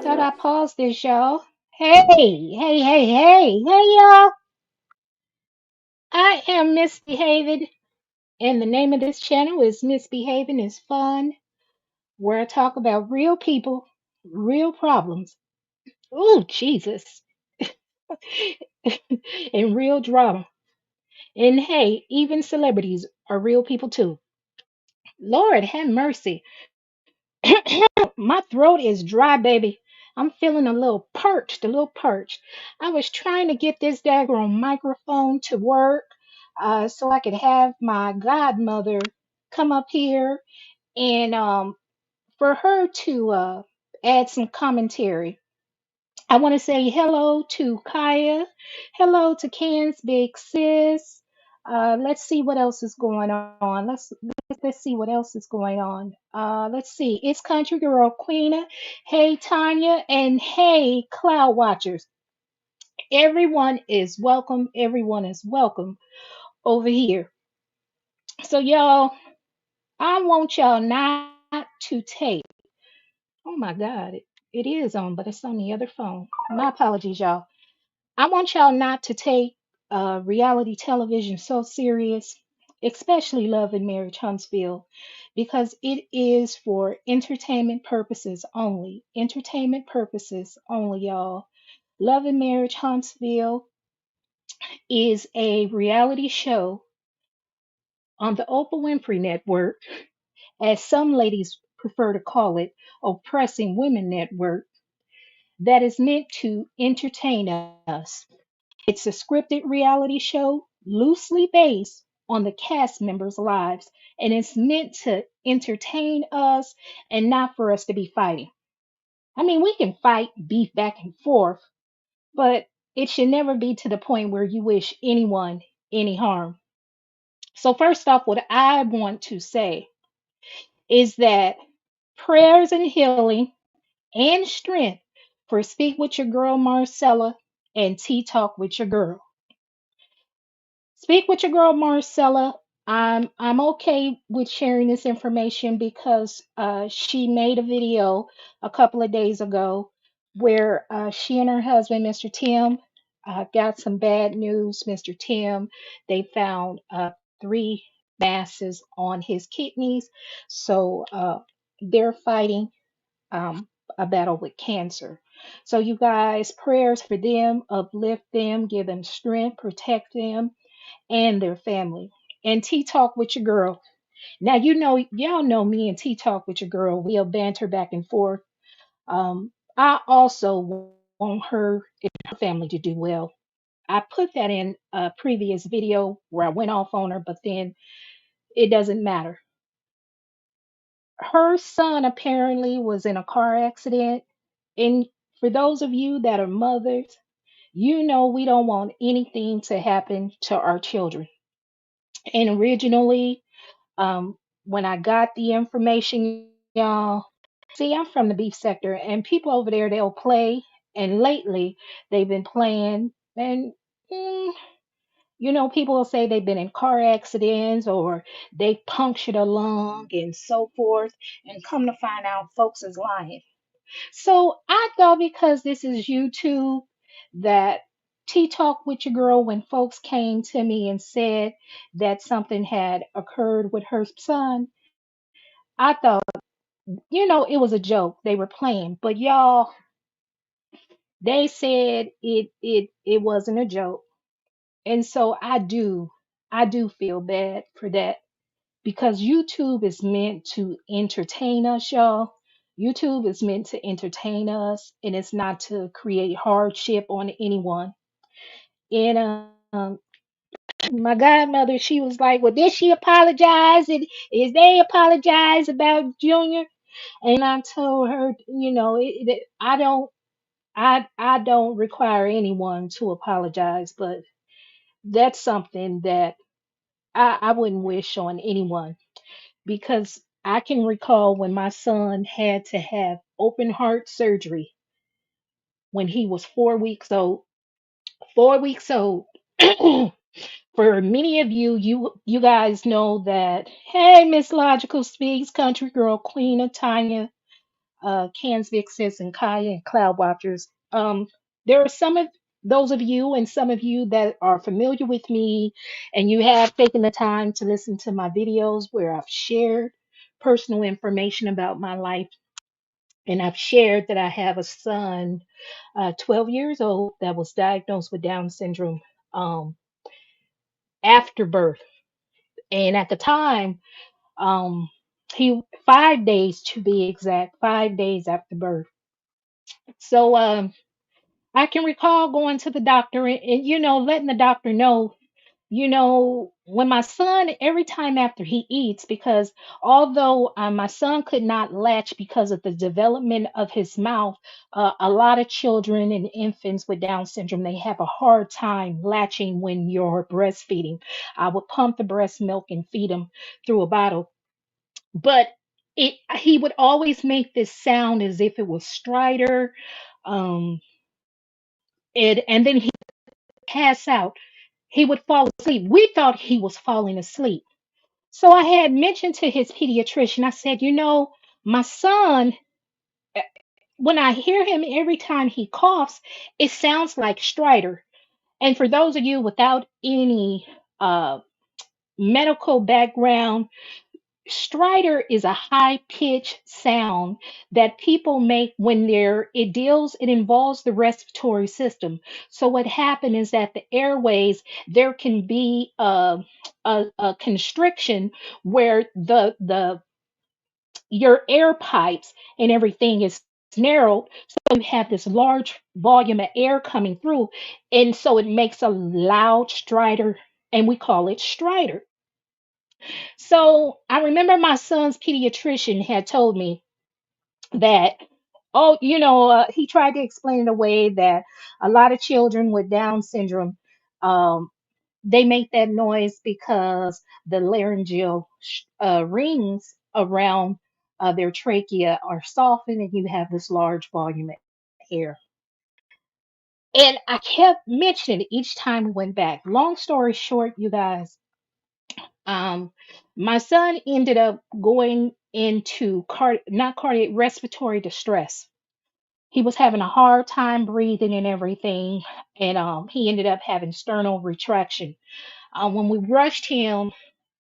thought I paused this, y'all. Hey, y'all. I am misbehaving, and the name of this channel is Misbehaving is Fun, where I talk about real people, real problems. Ooh, Jesus. And real drama. And hey, even celebrities are real people too. Lord have mercy. My throat is dry, baby. I'm feeling a little perched. I was trying to get this daggone microphone to work so I could have my godmother come up here and for her to add some commentary. I want to say hello to Kaya. Hello to Ken's big sis. Let's see what else is going on. Let's see what else is going on. Let's see. It's Country Girl Queena. Hey Tanya and hey Cloud Watchers. Everyone is welcome. Everyone is welcome over here. So y'all, I want y'all not to take. Oh my God, it is on, but it's on the other phone. My apologies, y'all. I want y'all not to take reality television so serious, especially Love and Marriage Huntsville, because it is for entertainment purposes only. Entertainment purposes only, y'all. Love and Marriage Huntsville is a reality show on the Oprah Winfrey Network, as some ladies prefer to call it, Oppressing Women Network, that is meant to entertain us. It's a scripted reality show loosely based on the cast members' lives, and it's meant to entertain us and not for us to be fighting. I mean, we can fight, beef back and forth, but it should never be to the point where you wish anyone any harm. So, first off, what I want to say is that prayers and healing and strength for Speak with Your Girl Marcella and Tea Talk with Your Girl. Speak with your girl Marcella. I'm okay with sharing this information because she made a video a couple of days ago where she and her husband, Mr. Tim, got some bad news. Mr. Tim, they found three masses on his kidneys, so they're fighting a battle with cancer. So you guys, prayers for them, uplift them, give them strength, protect them and their family. And Tea Talk with your girl. Now y'all know me and Tea Talk with your girl. We'll banter back and forth. I also want her and her family to do well. I put that in a previous video where I went off on her, but then it doesn't matter. Her son apparently was in a car accident. And for those of you that are mothers, you know we don't want anything to happen to our children. And originally, when I got the information, y'all, see, I'm from the beef sector, and people over there, they'll play. And lately, they've been playing, and mm, people will say they've been in car accidents or they punctured a lung and so forth. And come to find out, folks is lying. So I thought because this is YouTube that Tea Talk with your girl, when folks came to me and said that something had occurred with her son, I thought, it was a joke. They were playing. But y'all, they said it wasn't a joke. And so I do feel bad for that because YouTube is meant to entertain us, y'all. YouTube is meant to entertain us and it's not to create hardship on anyone. And my godmother, she was like, well, did she apologize? And is they apologize about Junior? And I told her, I don't require anyone to apologize, but that's something that I wouldn't wish on anyone because I can recall when my son had to have open heart surgery when he was 4 weeks old. 4 weeks old. For many of you, you guys know that. Hey, Miss Logical Speaks, Country Girl Queen of Tanya. Cans Vixens and Kaya and Cloud Watchers. There are some of those of you and some of you that are familiar with me, and you have taken the time to listen to my videos where I've shared personal information about my life. And I've shared that I have a son, 12 years old, that was diagnosed with Down syndrome um, after birth. And at the time, um, he 5 days to be exact, 5 days after birth. So I can recall going to the doctor and letting the doctor know, when my son, every time after he eats, because although my son could not latch because of the development of his mouth, a lot of children and infants with Down syndrome, they have a hard time latching when you're breastfeeding. I would pump the breast milk and feed him through a bottle, but he would always make this sound as if it was Strider. Um, and then he would pass out. He would fall asleep. We thought he was falling asleep. So I had mentioned to his pediatrician, I said, my son, eh, when I hear him every time he coughs, it sounds like Strider. And for those of you without any uh, medical background, Strider is a high pitched sound that people make when it involves the respiratory system. So what happened is that the airways, there can be a constriction where the your air pipes and everything is narrowed. So you have this large volume of air coming through. And so it makes a loud Strider, and we call it Strider. So I remember my son's pediatrician had told me that, oh, he tried to explain in a way that a lot of children with Down syndrome, um, they make that noise because the laryngeal rings around their trachea are softened, and you have this large volume of air. And I kept mentioning it each time we went back. Long story short, you guys, Um, my son ended up going into not cardiac, respiratory distress. He was having a hard time breathing and everything, and he ended up having sternal retraction. When we rushed him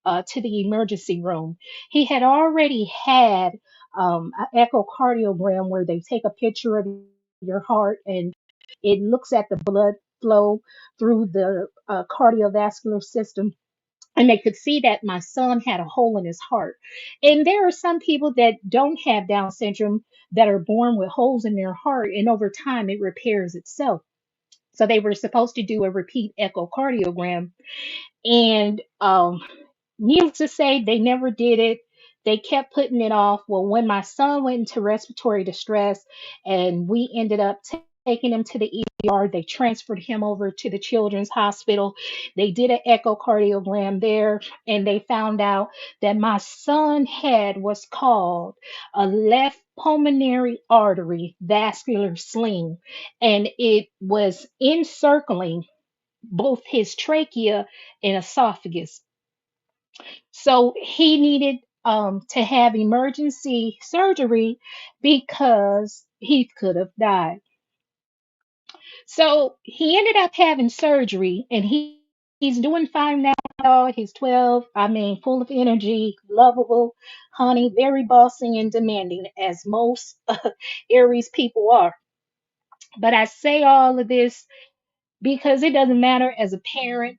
to the emergency room, he had already had an echocardiogram where they take a picture of your heart and it looks at the blood flow through the cardiovascular system, and they could see that my son had a hole in his heart. And there are some people that don't have Down syndrome that are born with holes in their heart, and over time it repairs itself. So they were supposed to do a repeat echocardiogram, and needless to say, they never did it. They kept putting it off. Well, when my son went into respiratory distress and we ended up taking him to the ER, they transferred him over to the Children's Hospital. They did an echocardiogram there, and they found out that my son had what's called a left pulmonary artery vascular sling, and it was encircling both his trachea and esophagus. So he needed to have emergency surgery because he could have died. So he ended up having surgery, and he's doing fine now. He's 12. I mean, full of energy, lovable, honey, very bossy and demanding, as most Aries people are. But I say all of this because it doesn't matter as a parent,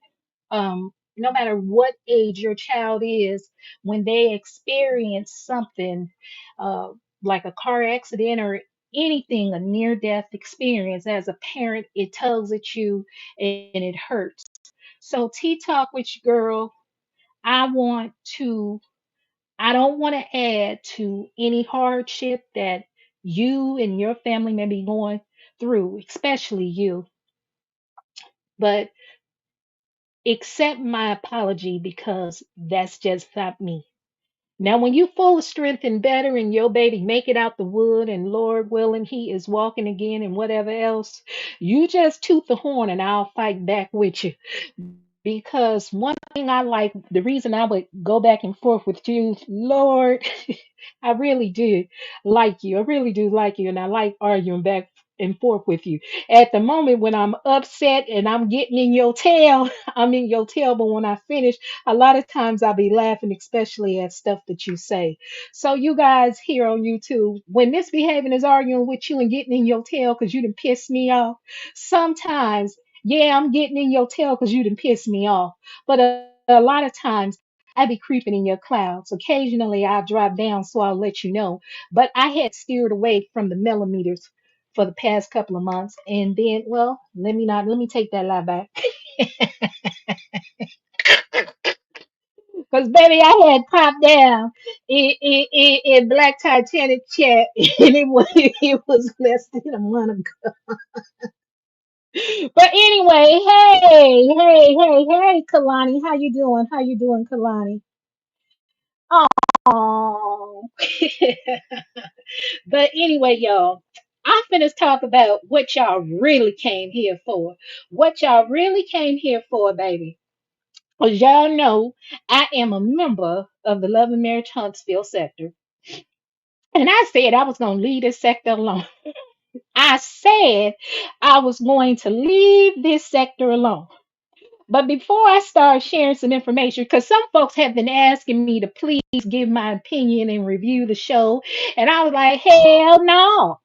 no matter what age your child is, when they experience something uh, like a car accident or anything, a near death experience, as a parent, it tugs at you and it hurts. So, Tea Talk with your girl, I want to, I don't want to add to any hardship that you and your family may be going through, especially you. But accept my apology because that's just not me. Now, when you full of strength and better and your baby make it out the wood and Lord willing, he is walking again and whatever else, you just toot the horn and I'll fight back with you. because one thing I like, the reason I would go back and forth with you, Lord, I really do like you. I really do like you, and I like arguing back and forth with you. At the moment when I'm upset and I'm getting in your tail, I'm in your tail, but when I finish, a lot of times I'll be laughing, especially at stuff that you say. So you guys here on YouTube, when misbehaving is arguing with you and getting in your tail because you done pissed me off, sometimes yeah, I'm getting in your tail because you done pissed me off. But a lot of times I be creeping in your clouds. Occasionally I'll drop down so I'll let you know. But I had steered away from the Melometers for the past couple of months. And then, well, let me take that lie back. Because baby, I had popped down in Black Titanic chat and it was less than a month ago. But anyway, hey, Kalani, how you doing? How you doing, Kalani? Oh. But anyway, y'all, I'm finna talk about what y'all really came here for. What y'all really came here for, baby. As y'all know, I am a member of the Love Marriage Huntsville sector. And I said I was gonna leave this sector alone. I said I was going to leave this sector alone. But before I start sharing some information, because some folks have been asking me to please give my opinion and review the show, and I was like, hell no,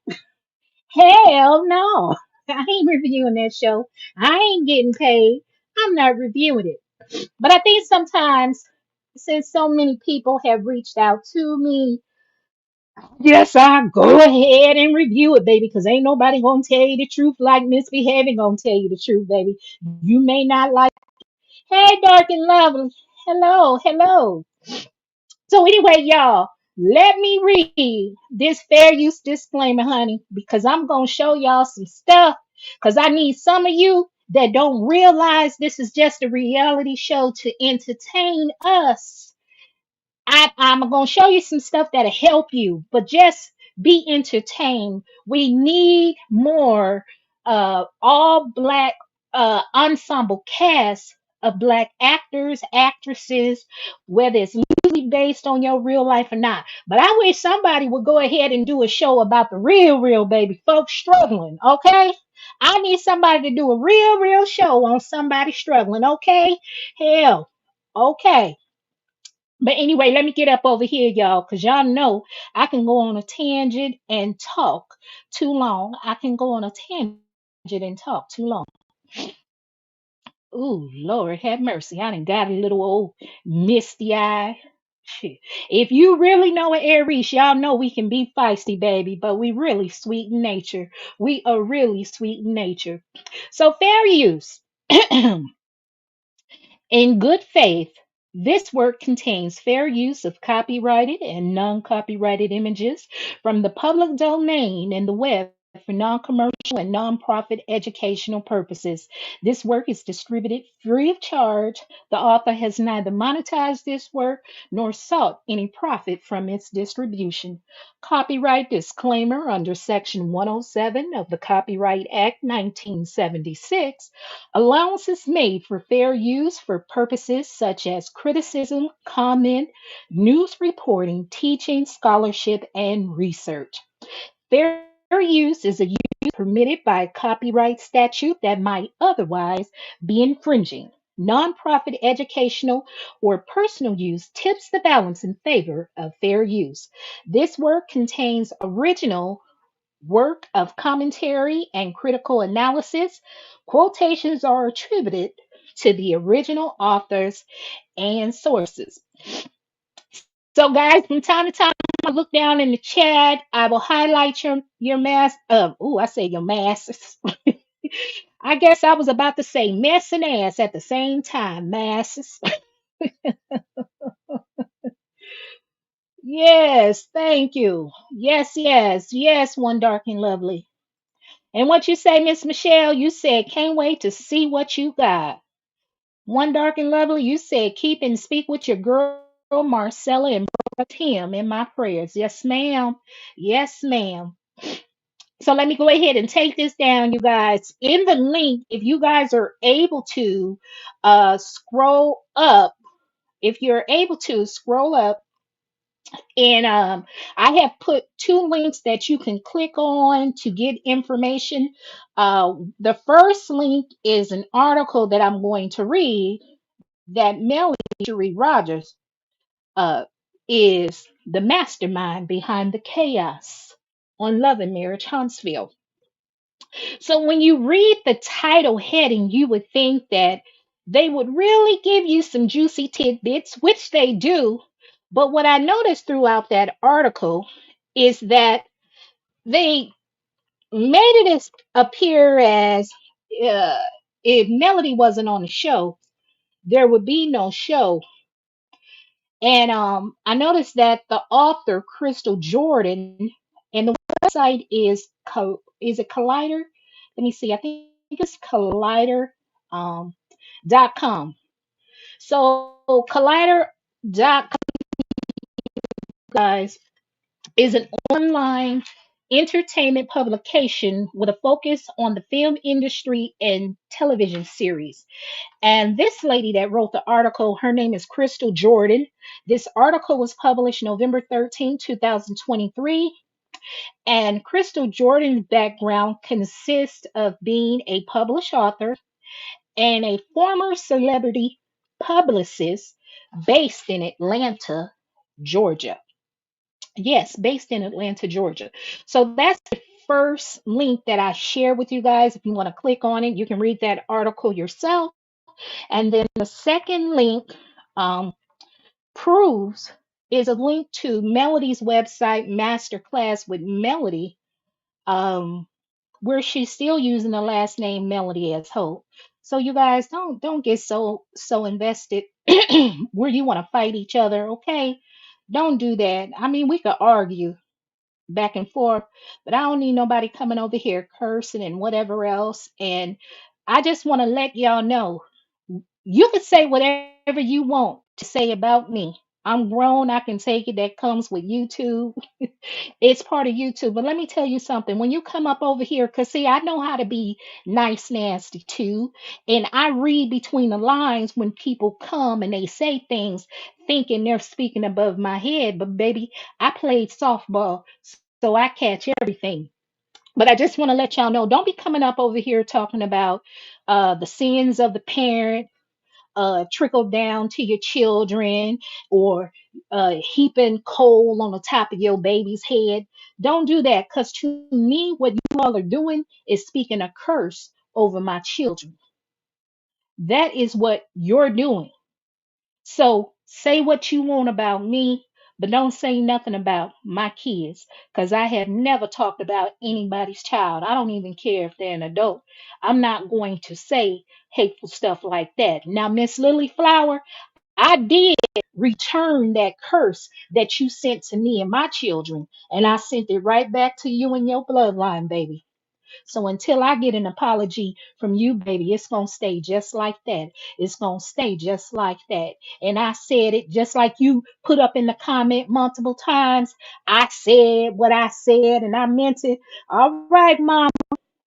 I ain't reviewing that show. I ain't getting paid. I'm not reviewing it. But I think sometimes, since so many people have reached out to me, yes, I go ahead and review it, baby, because ain't nobody gonna tell you the truth like misbehaving gonna tell you the truth, baby. You may not like. Hey, dark and lovely. Hello, hello. So anyway, y'all, let me read this fair use disclaimer, honey, because I'm gonna show y'all some stuff. Because I need some of you that don't realize this is just a reality show to entertain us. I'm gonna show you some stuff that'll help you, but just be entertained. We need more all black ensemble cast of black actors, actresses, whether it's loosely based on your real life or not. But I wish somebody would go ahead and do a show about the real baby folks struggling, okay? I need somebody to do a real show on somebody struggling, okay? Hell, okay. But anyway, let me get up over here, y'all, because y'all know I can go on a tangent and talk too long. I can go on a tangent and talk too long. Ooh, Lord, have mercy. I done got a little old misty eye. Shit. If you really know an Aries, y'all know we can be feisty, baby, but we really sweet in nature. We are really sweet in nature. So, fair use. In good faith, this work contains fair use of copyrighted and non copyrighted images from the public domain and the web for non commercial and non-profit educational purposes. This work is distributed free of charge. The author has neither monetized this work nor sought any profit from its distribution. Copyright disclaimer under Section 107 of the Copyright Act 1976. Allowance is made for fair use for purposes such as criticism, comment, news reporting, teaching, scholarship, and research. Fair use is a use permitted by copyright statute that might otherwise be infringing. Nonprofit educational or personal use tips the balance in favor of fair use. This work contains original work of commentary and critical analysis. Quotations are attributed to the original authors and sources. So, guys, from time to time, I look down in the chat. I will highlight your mass. I say your masses. I guess I was about to say mess and ass at the same time. Masses. Yes, thank you. Yes, one dark and lovely. And what you say, Miss Michelle, you said, can't wait to see what you got. One dark and lovely, you said, keep and speak with your girl, Marcella, and brother Tim in my prayers. Yes, ma'am. Yes, ma'am. So let me go ahead and take this down, you guys. In the link, if you guys are able to scroll up, if you're able to scroll up, and I have put two links that you can click on to get information. The first link is an article that I'm going to read that Shari Rodgers uh, is the mastermind behind the chaos on Love and Marriage Huntsville. So when you read the title heading, you would think that they would really give you some juicy tidbits, which they do. But what I noticed throughout that article is that they made it appear as uh, if Melody wasn't on the show, there would be no show. And I noticed that the author, Crystal Jordan, and the website is it Collider? Let me see. I think it's Collider um, .com. So Collider.com, guys, is an online entertainment publication with a focus on the film industry and television series. And this lady that wrote the article, her name is Crystal Jordan. This article was published November 13, 2023. And Crystal Jordan's background consists of being a published author and a former celebrity publicist based in Atlanta, Georgia. Yes, based in Atlanta, Georgia. So that's the first link that I share with you guys. If you want to click on it, you can read that article yourself. And then the second link um, proves is a link to Melody's website, Masterclass with Melody, um, where she's still using the last name Melody as Hope. So you guys don't get so invested where you want to fight each other, okay? Don't do that. I mean, we could argue back and forth, but I don't need nobody coming over here cursing and whatever else. And I just want to let y'all know you can say whatever you want to say about me. I'm grown. I can take it. That comes with YouTube. It's part of YouTube. But let me tell you something. When you come up over here, because see, I know how to be nice, nasty too. And I read between the lines when people come and they say things thinking they're speaking above my head. But baby, I played softball, so I catch everything. But I just want to let y'all know, don't be coming up over here talking about the sins of the parent trickle down to your children, or heaping coal on the top of your baby's head. Don't do that, because to me, what you all are doing is speaking a curse over my children. That is what you're doing. So say what you want about me, but don't say nothing about my kids, because I have never talked about anybody's child. I don't even care if they're an adult. I'm not going to say hateful stuff like that. Now, Miss Lily Flower, I did return that curse that you sent to me and my children, and I sent it right back to you and your bloodline, baby. So until I get an apology from you, baby, it's going to stay just like that. It's going to stay just like that. And I said it just like you put up in the comment multiple times. I said what I said and I meant it. All right, Mom.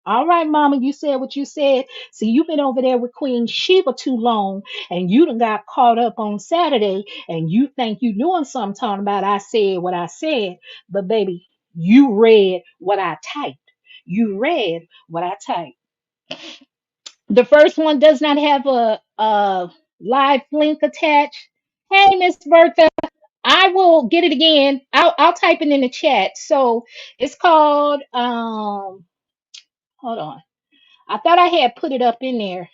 All right, Mama, you said what you said. See, you've been over there with Queen Sheba too long, and you done got caught up on Saturday, and you think you doing something talking about I said what I said. But baby, you read what I typed. You read what I typed. The first one does not have a live link attached. Hey, Miss Bertha, I will get it again. I'll type it in the chat. So it's called hold on. I thought I had put it up in there.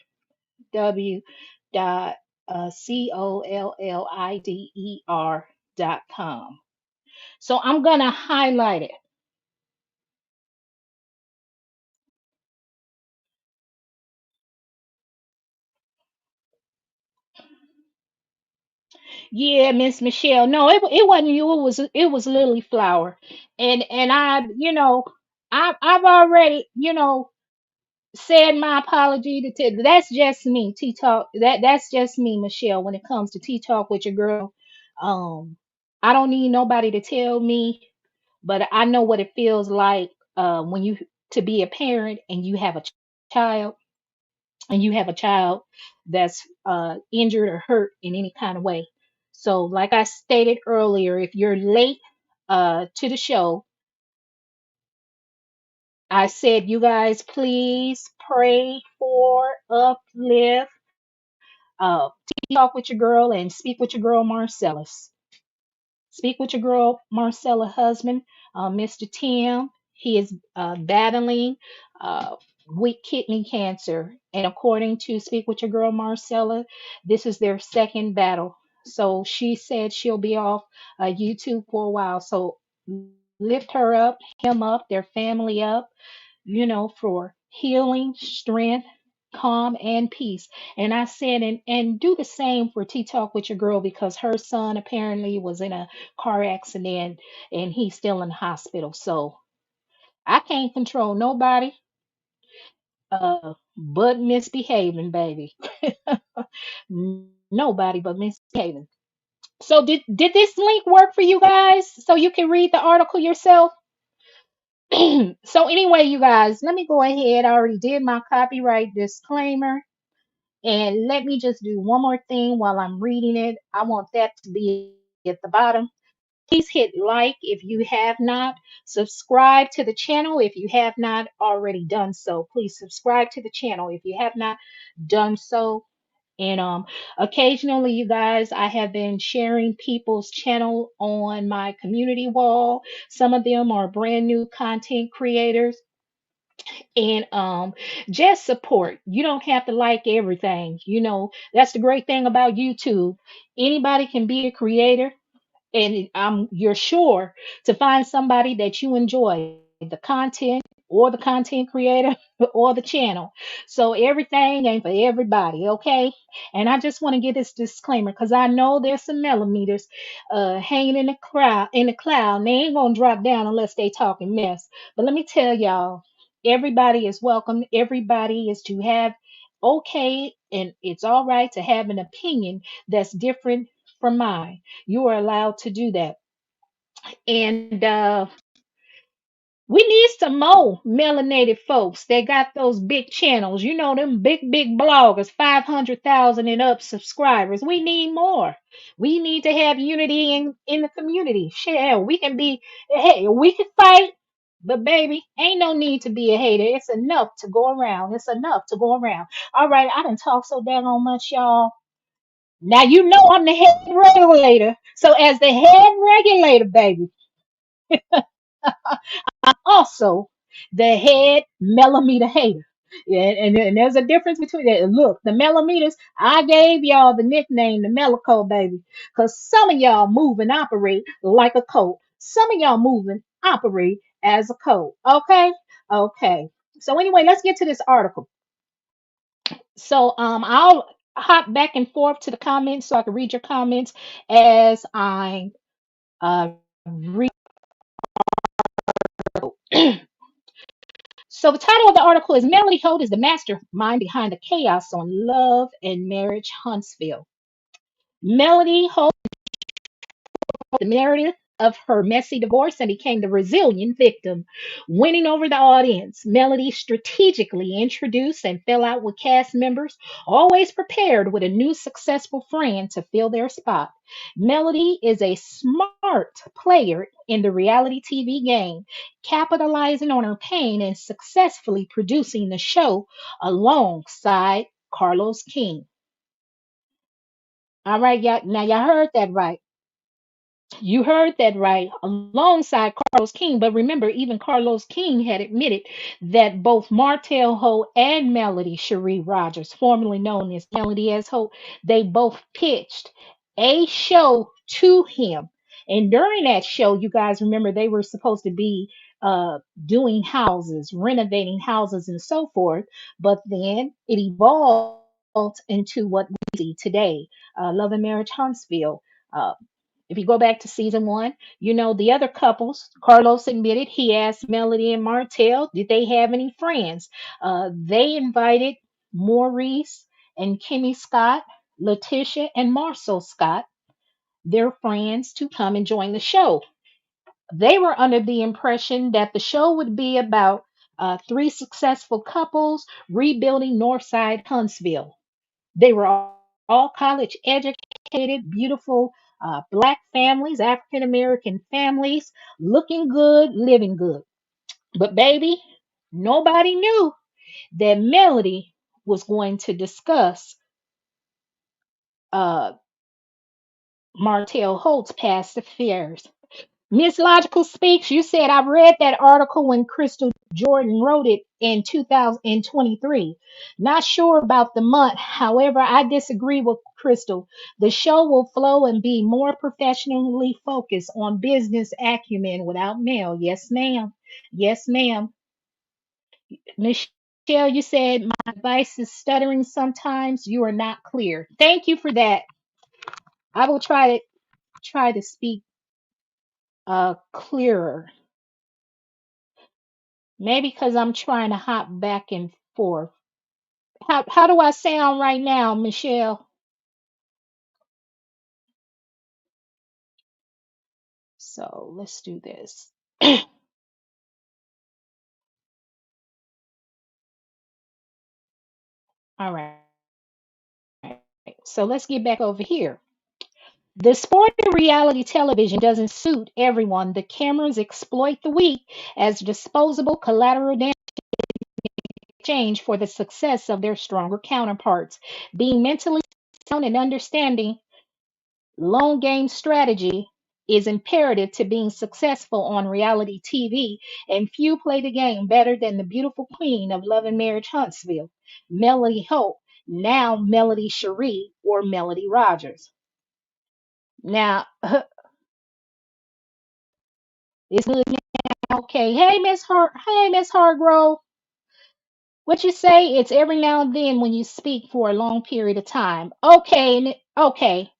W dot collider.com. So I'm gonna highlight it. Yeah, Miss Michelle. No, it wasn't you. It was Lily Flower, and I, I've already, said my apology to that's just me, Tea Talk. That's just me, Michelle, when it comes to Tea Talk with your girl. Um, I don't need nobody to tell me, but I know what it feels like when you to be a parent and you have a child and you have a child that's injured or hurt in any kind of way. So, like I stated earlier, if you're late to the show, I said, you guys, please pray for, uplift, talk with your girl, and speak with your girl, Marcellus. Speak with your girl, Marcella husband, Mr. Tim. He is battling uh, weak kidney cancer. And according to Speak with your girl, Marcella, this is their second battle. So she said she'll be off YouTube for a while. So lift her up, him up, their family up, for healing, strength, calm, and peace. And I said, and do the same for Tea Talk with your girl because her son apparently was in a car accident and he's still in the hospital. So I can't control nobody but misbehaving, baby. Nobody but misbehaving. So did this link work for you guys so you can read the article yourself? So anyway, you guys, let me go ahead. I already did my copyright disclaimer. And let me just do one more thing while I'm reading it. I want that to be at the bottom. Please hit like if you have not. Subscribe to the channel if you have not already done so. Please subscribe to the channel if you have not done so. And occasionally, you guys, I have been sharing people's channel on my community wall. Some of them are brand new content creators. And just support. You don't have to like everything. That's the great thing about YouTube. Anybody can be a creator, and you're sure to find somebody that you enjoy the content or the content creator or the channel. So everything ain't for everybody, okay? And I just want to get this disclaimer because I know there's some Melometers hanging in the cloud and they ain't gonna drop down unless they talking mess. But let me tell y'all, everybody is welcome. Everybody is to have okay, and it's all right to have an opinion that's different from mine. You are allowed to do that. And we need some more melanated folks that got those big channels. Them big bloggers, 500,000 and up subscribers. We need more. We need to have unity in the community. Shit, we can be, hey, we can fight, but baby, ain't no need to be a hater. It's enough to go around. It's enough to go around. All right, I done talk so daggone much, y'all. Now you know I'm the head regulator. So as the head regulator, baby, also the head millimeter hater. Yeah, and there's a difference between that. And look, the millimeters, I gave y'all the nickname, the Melocult, baby, because some of y'all move and operate like a cult. Some of y'all move and operate as a cult. Okay? Okay. So anyway, let's get to this article. So I'll hop back and forth to the comments so I can read your comments as I read. So the title of the article is Melody Holt is the mastermind behind the chaos on Love and Marriage Huntsville. Melody Holt the narrative of her messy divorce and became the resilient victim, winning over the audience. Melody strategically introduced and fell out with cast members, always prepared with a new successful friend to fill their spot. Melody is a smart player in the reality TV game, capitalizing on her pain and successfully producing the show alongside Carlos King. All right, y'all. Now y'all heard that right. You heard that right, alongside Carlos King. But remember, even Carlos King had admitted that both Martell Holt and Melody Shari Rodgers, formerly known as Melody as Holt, they both pitched a show to him. And during that show, you guys remember they were supposed to be doing houses, renovating houses, and so forth. But then it evolved into what we see today, Love and Marriage Huntsville. Uh, if you go back to season one, the other couples, Carlos admitted he asked Melody and Martell, did they have any friends? They invited Maurice and Kimmi Scott, Latisha and Marsau Scott, their friends, to come and join the show. They were under the impression that the show would be about three successful couples rebuilding Northside Huntsville. They were all college educated, beautiful black families, African American families, looking good, living good. But baby, nobody knew that Melody was going to discuss uh, Martell Holt's past affairs. Miss Logical Speaks, you said I read that article when Crystal Jordan wrote it in 2023. Not sure about the month. However, I disagree with Crystal. The show will flow and be more professionally focused on business acumen without Mel. Yes, ma'am. Yes, ma'am. Michelle, you said my device is stuttering sometimes. You are not clear. Thank you for that. I will try to speak clearer. Maybe because I'm trying to hop back and forth. How do I sound right now, Michelle? So let's do this. All right. So let's get back over here. The sport of reality television doesn't suit everyone. The cameras exploit the weak as disposable collateral damage exchange for the success of their stronger counterparts. Being mentally sound and understanding long game strategy is imperative to being successful on reality TV, and few play the game better than the beautiful queen of Love and Marriage Huntsville, Melody Holt, now Melody Cherie or Melody Rodgers. Now, it's good now. Okay, hey Miss Hargrove, what you say? It's every now and then when you speak for a long period of time. Okay, okay.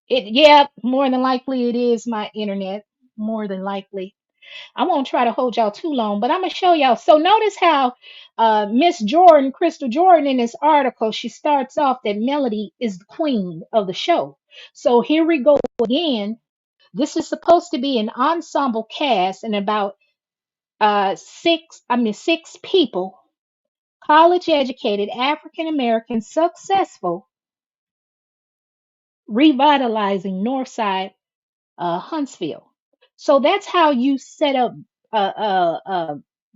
Yeah, more than likely it is my internet. More than likely. I won't try to hold y'all too long, but I'm gonna show y'all. So notice how Miss Jordan, Crystal Jordan, in this article, she starts off that Melody is the queen of the show. So here we go again. This is supposed to be an ensemble cast and about six people, college educated, African American, successful, revitalizing Northside Huntsville. So that's how you set up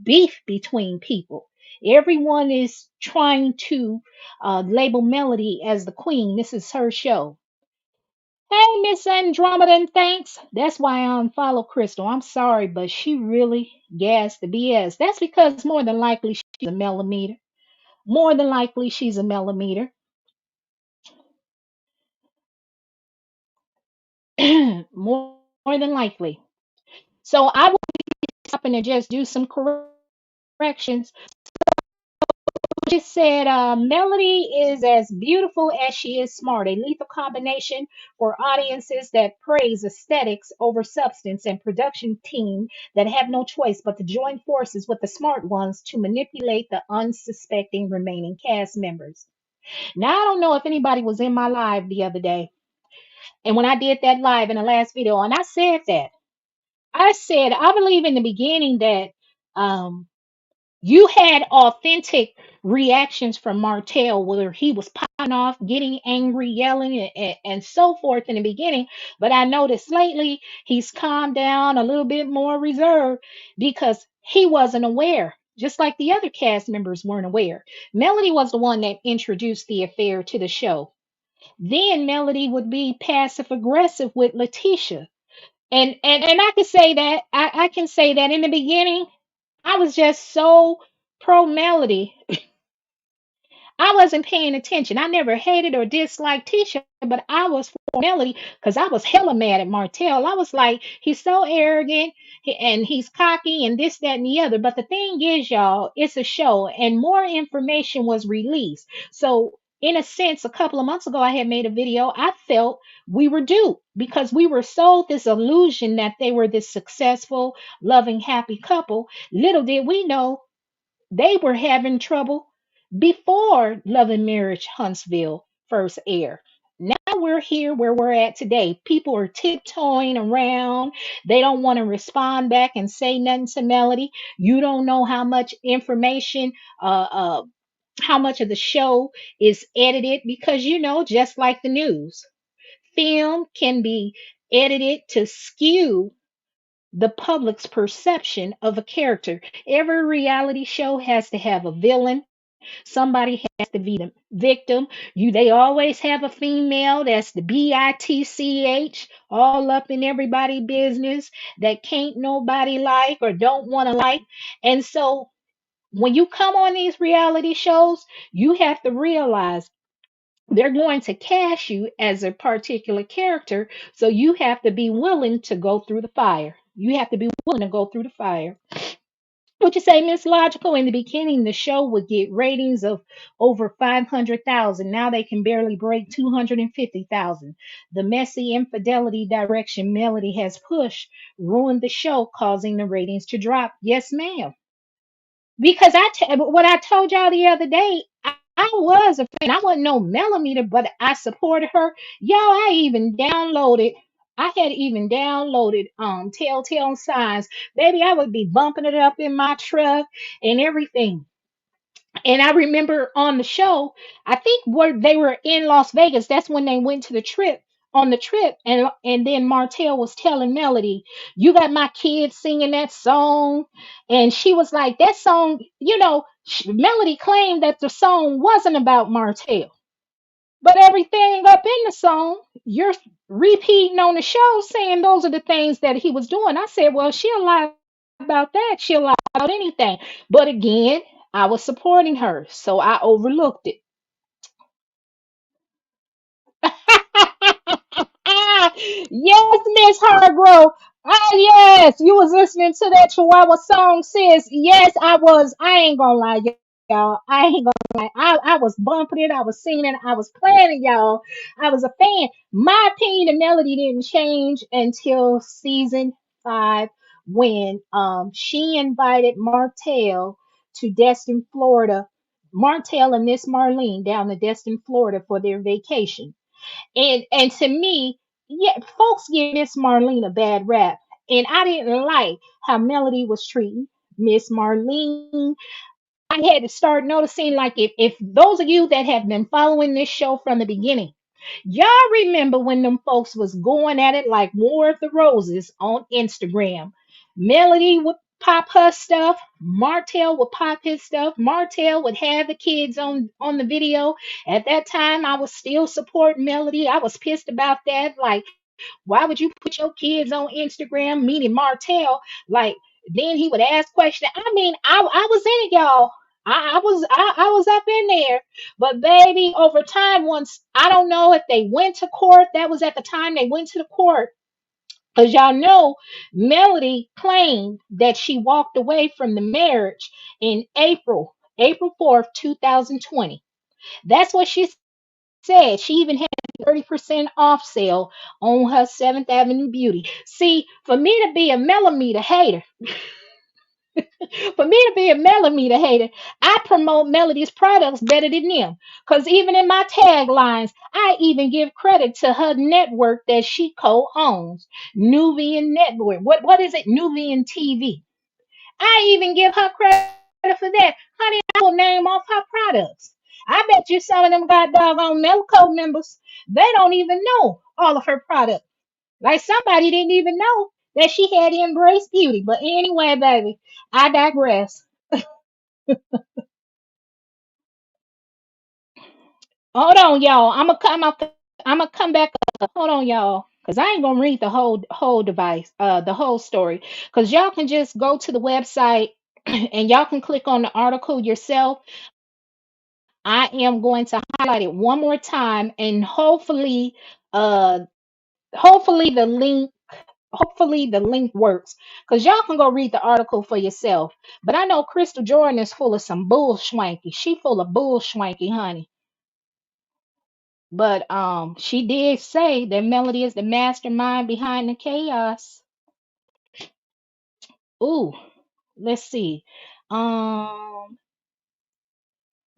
beef between people. Everyone is trying to label Melody as the queen. This is her show. Hey, Miss Andromeda, and thanks. That's why I unfollow Crystal. I'm sorry, but she really gassed the BS. That's because more than likely she's a Melometer. More than likely she's a Melometer. More than likely. So I will stop and just do some corrections. Just said Melody is as beautiful as she is smart, a lethal combination for audiences that praise aesthetics over substance and production team that have no choice but to join forces with the smart ones to manipulate the unsuspecting remaining cast members. Now, I don't know if anybody was in my live the other day, and when I did that live in the last video, and I said, I believe in the beginning that um, you had authentic reactions from Martell, whether he was popping off, getting angry, yelling, and so forth in the beginning. But I noticed lately he's calmed down, a little bit more reserved because he wasn't aware, just like the other cast members weren't aware. Melody was the one that introduced the affair to the show. Then Melody would be passive aggressive with Latisha. And I can say that I can say that in the beginning I was just so pro Melody. I wasn't paying attention. I never hated or disliked Tisha, but I was for Melody because I was hella mad at Martell. I was like, he's so arrogant and he's cocky and this, that, and the other. But the thing is, y'all, it's a show and more information was released. So, in a sense, a couple of months ago, I had made a video. I felt we were duped because we were sold this illusion that they were this successful, loving, happy couple. Little did we know they were having trouble before Love and Marriage Huntsville first aired. Now we're here where we're at today. People are tiptoeing around. They don't want to respond back and say nothing to Melody. You don't know how much information, how much of the show is edited because, just like the news, film can be edited to skew the public's perception of a character. Every reality show has to have a villain. Somebody has to be the victim. They always have a female that's the bitch, all up in everybody's business that can't nobody like or don't want to like. And so when you come on these reality shows, you have to realize they're going to cast you as a particular character. So you have to be willing to go through the fire. You have to be willing to go through the fire. Would you say, Miss Logical? In the beginning, the show would get ratings of over 500,000. Now they can barely break 250,000. The messy infidelity direction Melody has pushed ruined the show, causing the ratings to drop. Yes, ma'am. Because what I told y'all the other day, I was a fan. I wasn't no Melometer, but I supported her. Y'all, I had even downloaded Telltale Signs. Baby, I would be bumping it up in my truck and everything. And I remember on the show, I think where they were in Las Vegas, that's when they went to the trip on the trip, and then Martell was telling Melody, "You got my kids singing that song," and she was like, "That song," Melody claimed that the song wasn't about Martell, but everything up in the song, you're repeating on the show, saying those are the things that he was doing. I said, "Well, she'll lie about that. She'll lie about anything." But again, I was supporting her, so I overlooked it. Yes, Miss Hargrove. Ah, yes, you was listening to that Chihuahua song, sis. Yes, I was. I ain't gonna lie, y'all. I ain't gonna lie. I was bumping it. I was singing it. I was playing it, y'all. I was a fan. My opinion of Melody didn't change until season 5 when she invited Martell to Destin, Florida. Martell and Miss Marlene down to Destin, Florida for their vacation. And to me, yeah, folks give Miss Marlene a bad rap. And I didn't like how Melody was treating Miss Marlene. I had to start noticing, like, if those of you that have been following this show from the beginning, y'all remember when them folks was going at it like War of the Roses on Instagram. Melody would pop her stuff, Martell would pop his stuff, Martell would have the kids on the video. At that time, I was still supporting Melody. I was pissed about that. Like, why would you put your kids on Instagram? Meaning Martell. Like, then he would ask questions. I mean, I was in it, y'all. I was up in there. But baby, over time, once I don't know if they went to court. That was at the time they went to the court. Because y'all know, Melody claimed that she walked away from the marriage in April 4th, 2020. That's what she said. She even had a 30% off sale on her 7th Avenue Beauty. See, for me to be a Melometer hater, for me to be a Melometer hater, I promote Melody's products better than them. Because even in my taglines, I even give credit to her network that she co-owns, Nuvian Network. What is it? Nuvian TV. I even give her credit for that. Honey, I will name off her products. I bet you some of them got doggone Melocult members. They don't even know all of her products. Like somebody didn't even know that she had Embrace Beauty. But anyway, baby, I digress. Hold on, y'all. I'm gonna come up. I'm gonna come back up. Hold on, y'all, because I ain't gonna read the whole device, the whole story, because y'all can just go to the website and y'all can click on the article yourself. I am going to highlight it one more time, and uh, hopefully the link. Hopefully the link works because y'all can go read the article for yourself. But I know Crystal Jordan is full of some bull schwanky. She full of bull schwanky, honey. But she did say that Melody is the mastermind behind the chaos. Ooh, let's see. Um,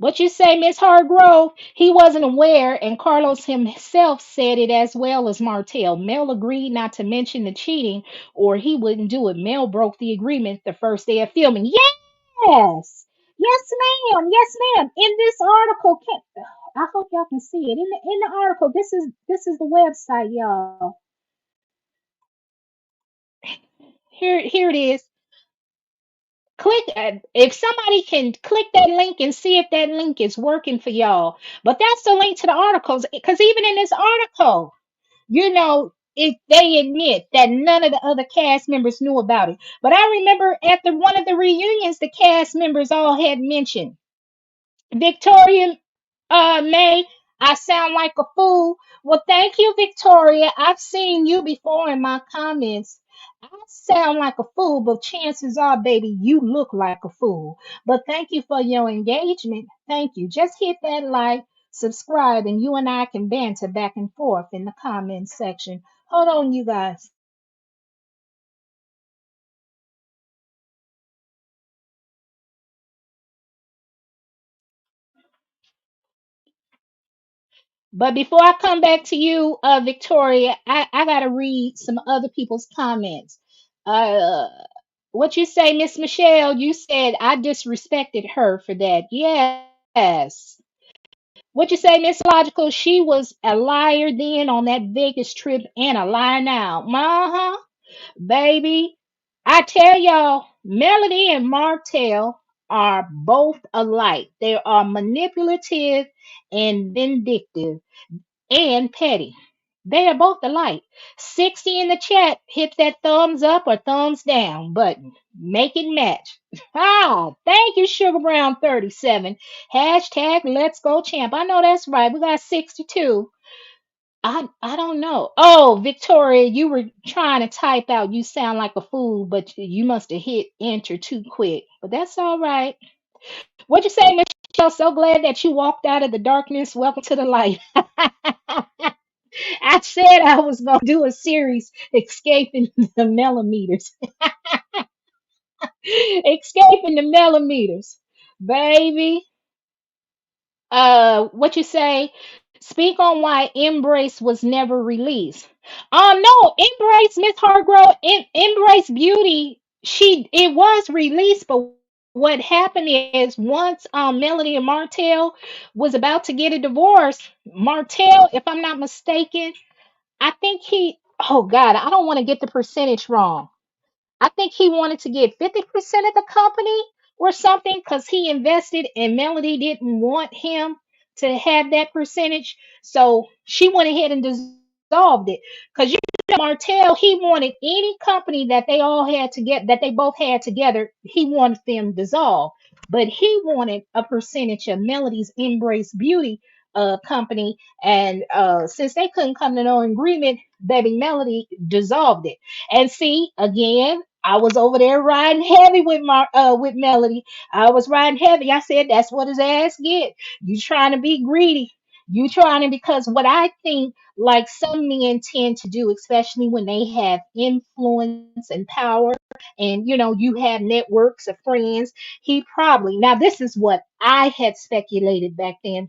What you say, Miss Hargrove? He wasn't aware, and Carlos himself said it as well as Martell. Mel agreed not to mention the cheating, or he wouldn't do it. Mel broke the agreement the first day of filming. Yes, yes, ma'am, yes, ma'am. In this article, I hope y'all can see it. In the article, this is the website, y'all. Here it is. Click if somebody can click that link and see if that link is working for y'all. But that's the link to the articles because even in this article, if they admit that none of the other cast members knew about it. But I remember at the one of the reunions, the cast members all had mentioned Victoria May, I sound like a fool. Well, thank you, Victoria. I've seen you before in my comments. I sound like a fool, but chances are, baby, you look like a fool. But thank you for your engagement. Thank you. Just hit that like, subscribe, and you and I can banter back and forth in the comments section. Hold on, you guys. But before I come back to you, Victoria, I got to read some other people's comments. Uh, what you say, Miss Michelle? You said I disrespected her for that. Yes. What you say, Miss Logical? She was a liar then on that Vegas trip and a liar now. Uh-huh, baby. I tell y'all, Melody and Martell are both alike. They are manipulative and vindictive and petty. They are both alike. 60 in the chat. Hit that thumbs up or thumbs down button. Make it match. Ah, thank you, Sugar Brown 37. Hashtag Let's Go Champ. I know that's right. We got 62. I don't know. Oh, Victoria, you were trying to type out you sound like a fool, but you must have hit enter too quick. But that's all right. What'd you say, Michelle? So glad that you walked out of the darkness. Welcome to the light. I said I was gonna do a series escaping the Melometers. Escaping the Melometers. Baby. What you say? Speak on why Embrace was never released. No, Embrace, Miss Hargrove, Embrace Beauty, it was released, but what happened is once Melody and Martell was about to get a divorce, Martell, if I'm not mistaken, I think oh God, I don't want to get the percentage wrong. I think he wanted to get 50% of the company or something because he invested and Melody didn't want him to have that percentage. So she went ahead and dissolved it. Because Martell, he wanted any company that they all had to get that they both had together, he wanted them dissolved. But he wanted a percentage of Melody's Embrace Beauty company. And since they couldn't come to no agreement, baby Melody dissolved it. And see, again, I was over there riding heavy with Melody. I was riding heavy. I said, that's what his ass get. You trying to be greedy. You trying to because what I think like some men tend to do, especially when they have influence and power, and you have networks of friends. He probably now this is what I had speculated back then.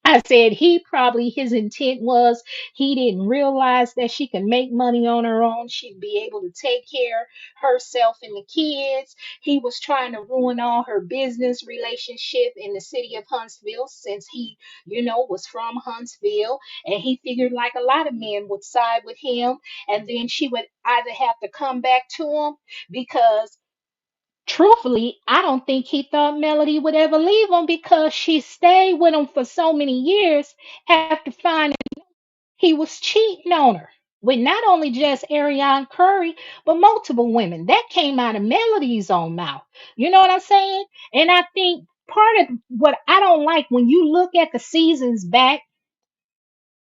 I said he probably his intent was he didn't realize that she can make money on her own. She'd be able to take care of herself and the kids. He was trying to ruin all her business relationship in the city of Huntsville since he, was from Huntsville. And he figured like a lot of men would side with him. And then she would either have to come back to him because truthfully, I don't think he thought Melody would ever leave him because she stayed with him for so many years after finding he was cheating on her with not only just Ariane Curry, but multiple women. That came out of Melody's own mouth. You know what I'm saying? And I think part of what I don't like when you look at the seasons back,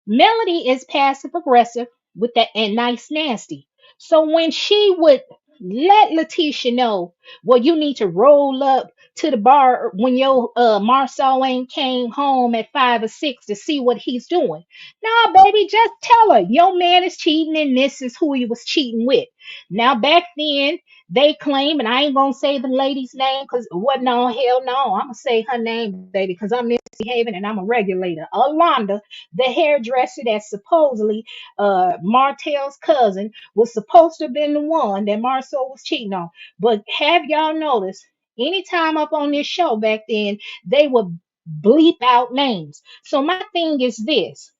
Melody is passive aggressive with that and nice nasty. So when she would let Latisha know, well, you need to roll up to the bar when your Marsau ain't came home at 5 or 6 to see what he's doing. Nah, baby, just tell her your man is cheating and this is who he was cheating with. Now back then They claim, and I ain't gonna say the lady's name because what? No, hell no. I'm gonna say her name, baby, because I'm misbehaving and I'm a regulator. Alonda, the hairdresser that supposedly Martell's cousin was supposed to have been the one that Marsau was cheating on. But have y'all noticed? Anytime up on this show back then, they would bleep out names. So my thing is this.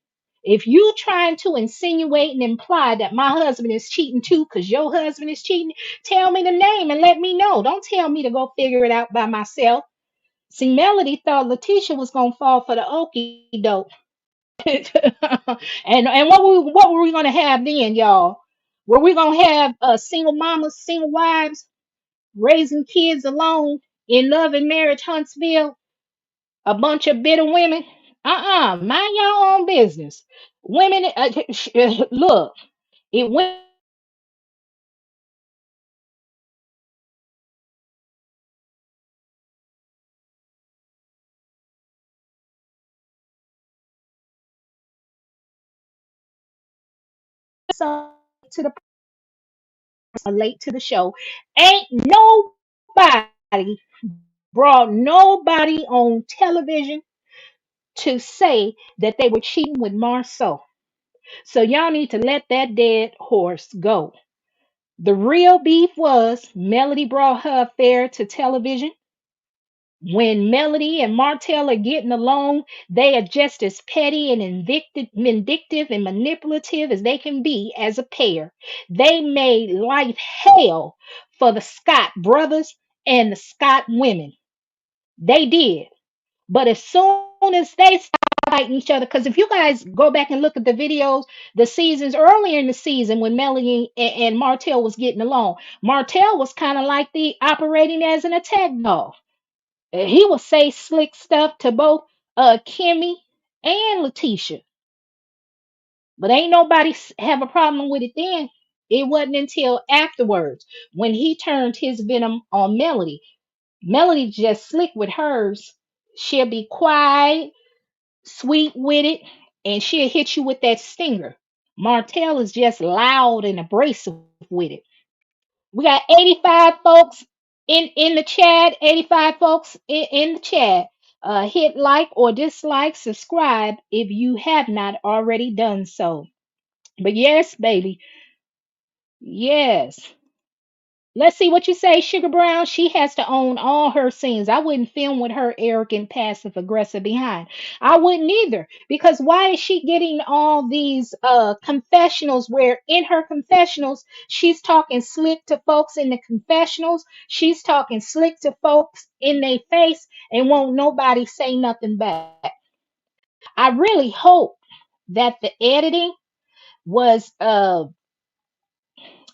If you trying to insinuate and imply that my husband is cheating too, because your husband is cheating, tell me the name and let me know. Don't tell me to go figure it out by myself. See, Melody thought Latisha was gonna fall for the okie doke. And what were we gonna have then, y'all? Were we gonna have single mamas, single wives raising kids alone in Love and Marriage Huntsville? A bunch of bitter women? Mind your own business. Women, look, it went so to the late to the show. Ain't nobody brought nobody on television to say that they were cheating with Marsau. So y'all need to let that dead horse go. The real beef was Melody brought her affair to television. When Melody and Martell are getting along, they are just as petty and vindictive and manipulative as they can be as a pair. They made life hell for the Scott brothers and the Scott women. They did. But as soon as they stopped fighting each other, because if you guys go back and look at the videos, the seasons earlier in the season when Melody and Martell was getting along, Martell was kind of like the operating as an attack dog. He will say slick stuff to both Kimmi and Latisha, but ain't nobody have a problem with it then. It wasn't until afterwards when he turned his venom on Melody. Melody just slick with hers. She'll be quiet, sweet with it, and she'll hit you with that stinger. Martell is just loud and abrasive with it. We got 85 folks in the chat, 85 folks in the chat. Hit like or dislike, subscribe if you have not already done so. But yes, baby, yes. Let's see what you say, Sugar Brown. She has to own all her scenes. I wouldn't film with her arrogant, passive aggressive behind. I wouldn't either. Because why is she getting all these confessionals where in her confessionals she's talking slick to folks in the confessionals? She's talking slick to folks in their face and won't nobody say nothing back. I really hope that the editing was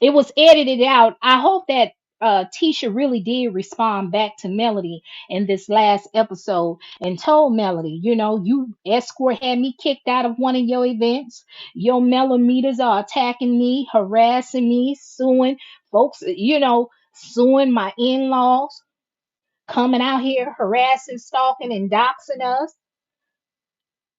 it was edited out. I hope that Tisha really did respond back to Melody in this last episode and told Melody, you know, you escort had me kicked out of one of your events. Your Melometers are attacking me, harassing me, suing folks, you know, suing my in-laws, coming out here harassing, stalking, and doxing us.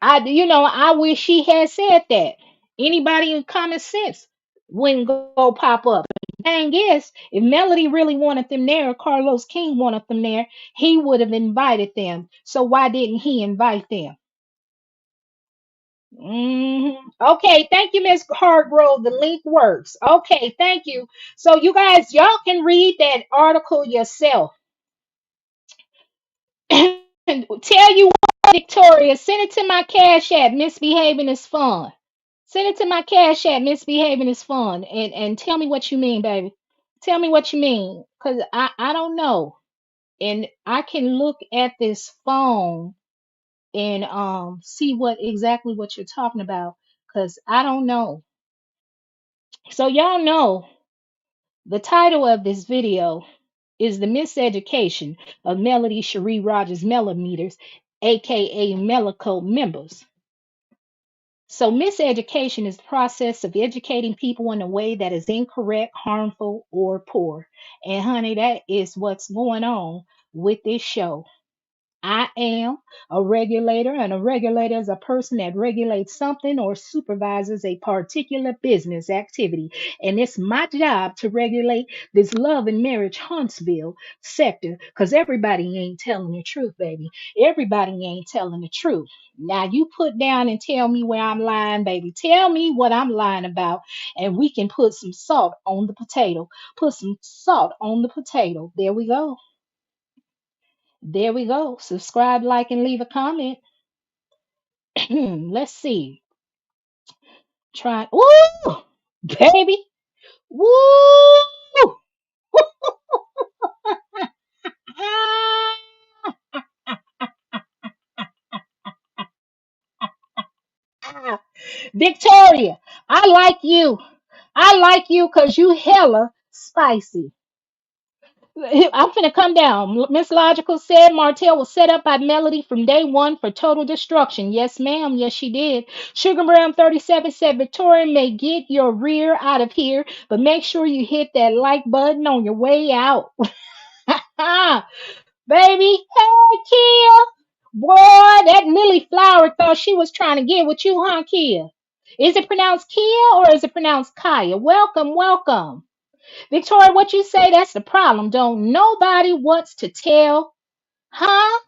I wish she had said that. Anybody in common sense wouldn't go pop up. Thing is, if Melody really wanted them there, or Carlos King wanted them there, he would have invited them. So why didn't he invite them? Okay, thank you, Miss Hargrove. The link works. Okay, thank you. So you guys, y'all can read that article yourself. Tell you what, Victoria, send it to my cash app. Misbehaving is fun. Send it to my cash app. Misbehaving is fun. And tell me what you mean, baby. Tell me what you mean. Cause I don't know. And I can look at this phone and see what you're talking about. Cause I don't know. So y'all know the title of this video is the Miseducation of Melody Shari Rodgers Melometers, aka Melocult members. So, miseducation is the process of educating people in a way that is incorrect, harmful, or poor. And, honey, that is what's going on with this show. I am a regulator, and a regulator is a person that regulates something or supervises a particular business activity. And it's my job to regulate this love and marriage Huntsville sector because everybody ain't telling the truth, baby. Everybody ain't telling the truth. Now, you put down and tell me where I'm lying, baby. Tell me what I'm lying about, and we can put some salt on the potato. Put some salt on the potato. There we go. There we go. Subscribe, like, and leave a comment. Let's see. Try. Woo! Baby. Woo! Victoria, I like you. I like you because you hella spicy. I'm finna come down. Miss Logical said Martell was set up by Melody from day one for total destruction. Yes, ma'am. Yes, she did. Sugar Brown 37 said Victoria may get your rear out of here, but make sure you hit that like button on your way out. Baby, hey, Kia. Boy, that Lily Flower thought she was trying to get with you, huh, Kia? Is it pronounced Kia or is it pronounced Kaya? Welcome, welcome. Victoria, what you say? That's the problem. Don't nobody wants to tell, huh?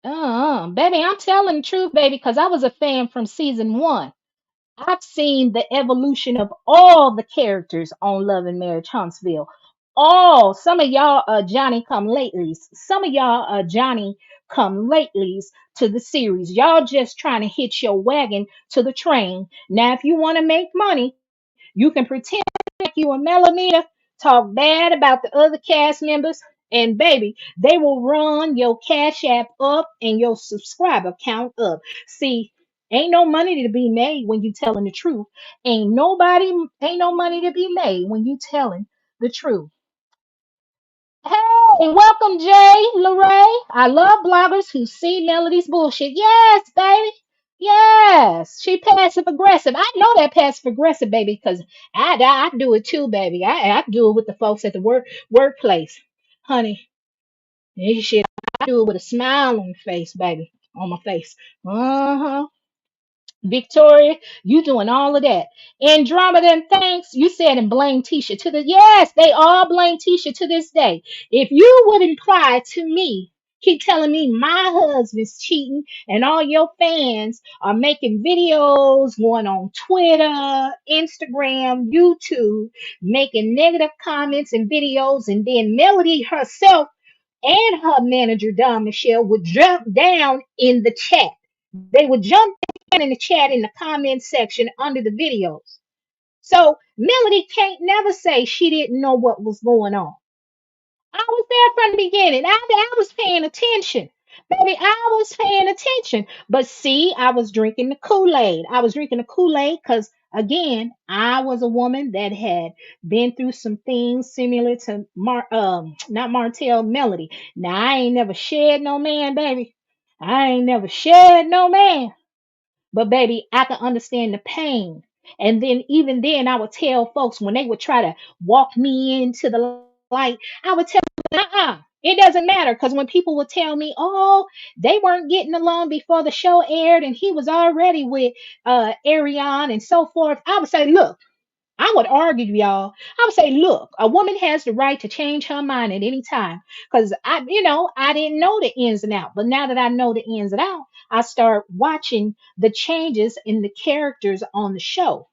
Baby, I'm telling the truth, baby, because I was a fan from season one. I've seen the evolution of all the characters on Love and Marriage Huntsville. All some of y'all are Johnny come latelys. Some of y'all are Johnny come latelys to the series. Y'all just trying to hitch your wagon to the train. Now, if you want to make money, you can pretend like you a Melometer, talk bad about the other cast members, and baby, they will run your Cash App up and your subscriber count up. See, ain't no money to be made when you telling the truth. Ain't no money to be made when you telling the truth. Hey, welcome, Jay LeRae. I love bloggers who see Melody's bullshit. Yes, baby. Yes, she passive aggressive. I know that passive aggressive, baby, because I do it too, baby. I do it with the folks at the workplace, honey. This shit, I do it with a smile on my face, baby, on my face. Uh-huh. Victoria, you doing all of that. Andromeda and thanks, you said and blame Tisha to the yes, they all blame Tisha to this day. If you would imply to me, keep telling me my husband's cheating and all your fans are making videos going on Twitter, Instagram, YouTube, making negative comments and videos, and then Melody herself and her manager Don Michelle would jump down in the chat. They would jump down in the chat in the comment section under the videos. So Melody can't never say she didn't know what was going on. I was there from the beginning. I was paying attention. Baby, I was paying attention. But see, I was drinking the Kool-Aid. I was drinking the Kool-Aid because, again, I was a woman that had been through some things similar to not Martell, Melody. Now, I ain't never shed no man, baby. I ain't never shed no man. But baby, I can understand the pain. And then even then I would tell folks when they would try to walk me into the light, I would tell them, it doesn't matter. Because when people would tell me, oh, they weren't getting along before the show aired and he was already with Ariane and so forth, I would say, look, I would argue, y'all. I would say, look, a woman has the right to change her mind at any time. Because I didn't know the ins and out. But now that I know the ins and out, I start watching the changes in the characters on the show.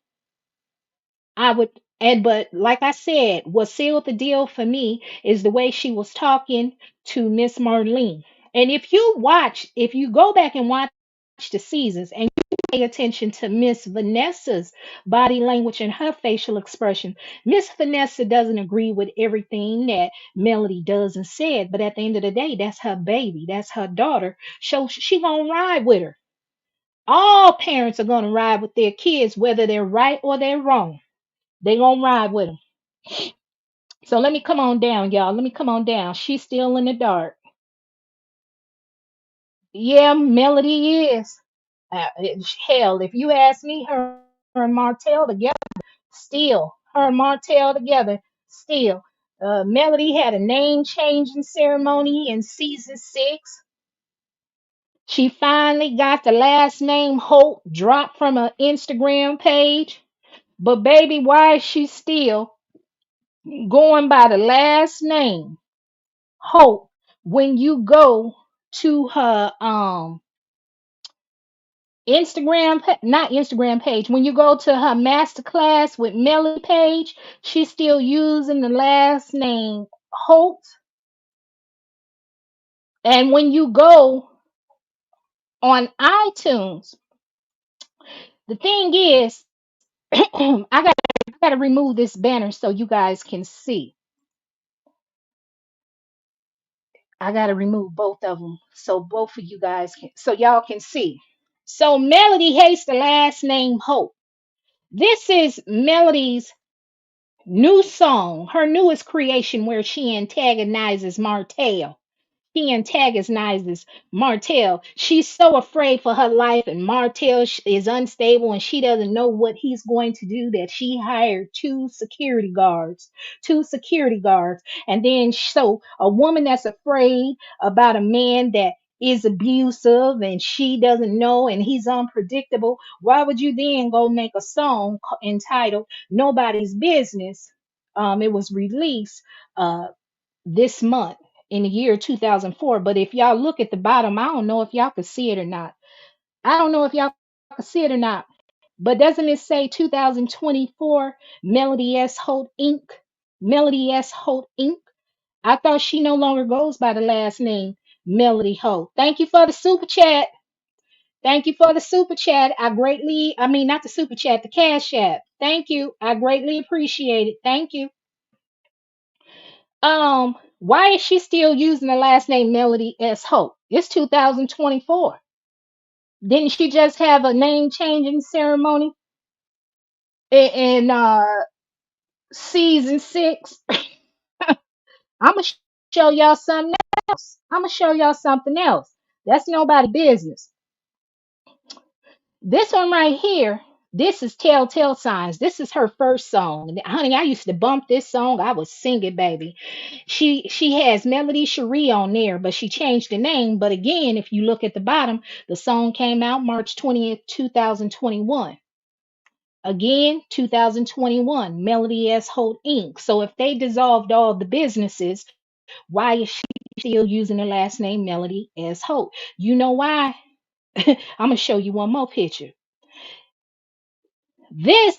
I would, but like I said, what sealed the deal for me is the way she was talking to Miss Marlene. And if you go back and watch the seasons and you pay attention to Miss Vanessa's body language and her facial expression, Miss Vanessa doesn't agree with everything that Melody does and said, but at the end of the day, that's her baby, that's her daughter. So she gonna ride with her. All parents are gonna ride with their kids, whether they're right or they're wrong. They gonna ride with them. So let me come on down, y'all. Let me come on down. She's still in the dark. Yeah, Melody is. Hell, if you ask me, her and Martell together, still. Her and Martell together, still. Melody had a name changing ceremony in season 6. She finally got the last name Holt dropped from her Instagram page. But baby, why is she still going by the last name Holt when you go to her not Instagram page, when you go to her masterclass with Melody page, she's still using the last name Holt. And when you go on iTunes, the thing is, I gotta remove this banner so you guys can see. I gotta remove both of them so both of you guys can, so y'all can see. So Melody hates the last name Hope. This is Melody's new song, her newest creation, where she antagonizes Martell. He antagonizes Martell. She's so afraid for her life, and Martell is unstable, and she doesn't know what he's going to do. That she hired two security guards, and then so a woman that's afraid about a man that is abusive, and she doesn't know, and he's unpredictable. Why would you then go make a song entitled "Nobody's Business"? It was released. This month in the year 2004. But if y'all look at the bottom, I don't know if y'all could see it or not. I don't know if y'all could see it or not. But doesn't it say 2024 Melody S. Holt Inc.? Melody S. Holt Inc. I thought she no longer goes by the last name Melody Holt. Thank you for the super chat. Thank you for the super chat. I mean, not the super chat, the cash app. Thank you. I greatly appreciate it. Thank you. Why is she still using the last name Melody S. Hope? It's 2024. Didn't she just have a name changing ceremony in season 6? I'm gonna show y'all something else. I'm gonna show y'all something else. That's nobody business. This one right here, this is Telltale Signs. This is her first song. Honey, I used to bump this song. I would sing it, baby. She has Melody Cherie on there, but she changed the name. But again, if you look at the bottom, the song came out March 20th, 2021. Again, 2021, Melody S. Holt Inc. So if they dissolved all the businesses, why is she still using the last name Melody S. Holt? You know why? I'm gonna show you one more picture. This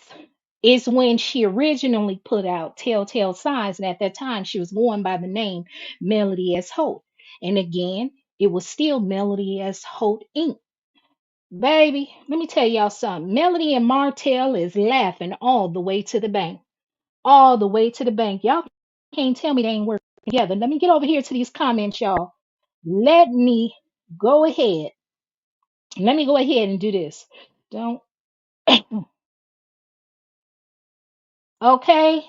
is when she originally put out Telltale Signs, and at that time she was going by the name Melody S. Holt. And again, it was still Melody S. Holt Inc. Baby, let me tell y'all something. Melody and Martell is laughing all the way to the bank. All the way to the bank. Y'all can't tell me they ain't working together. Let me get over here to these comments, y'all. Let me go ahead. Let me go ahead and do this. Don't. Okay.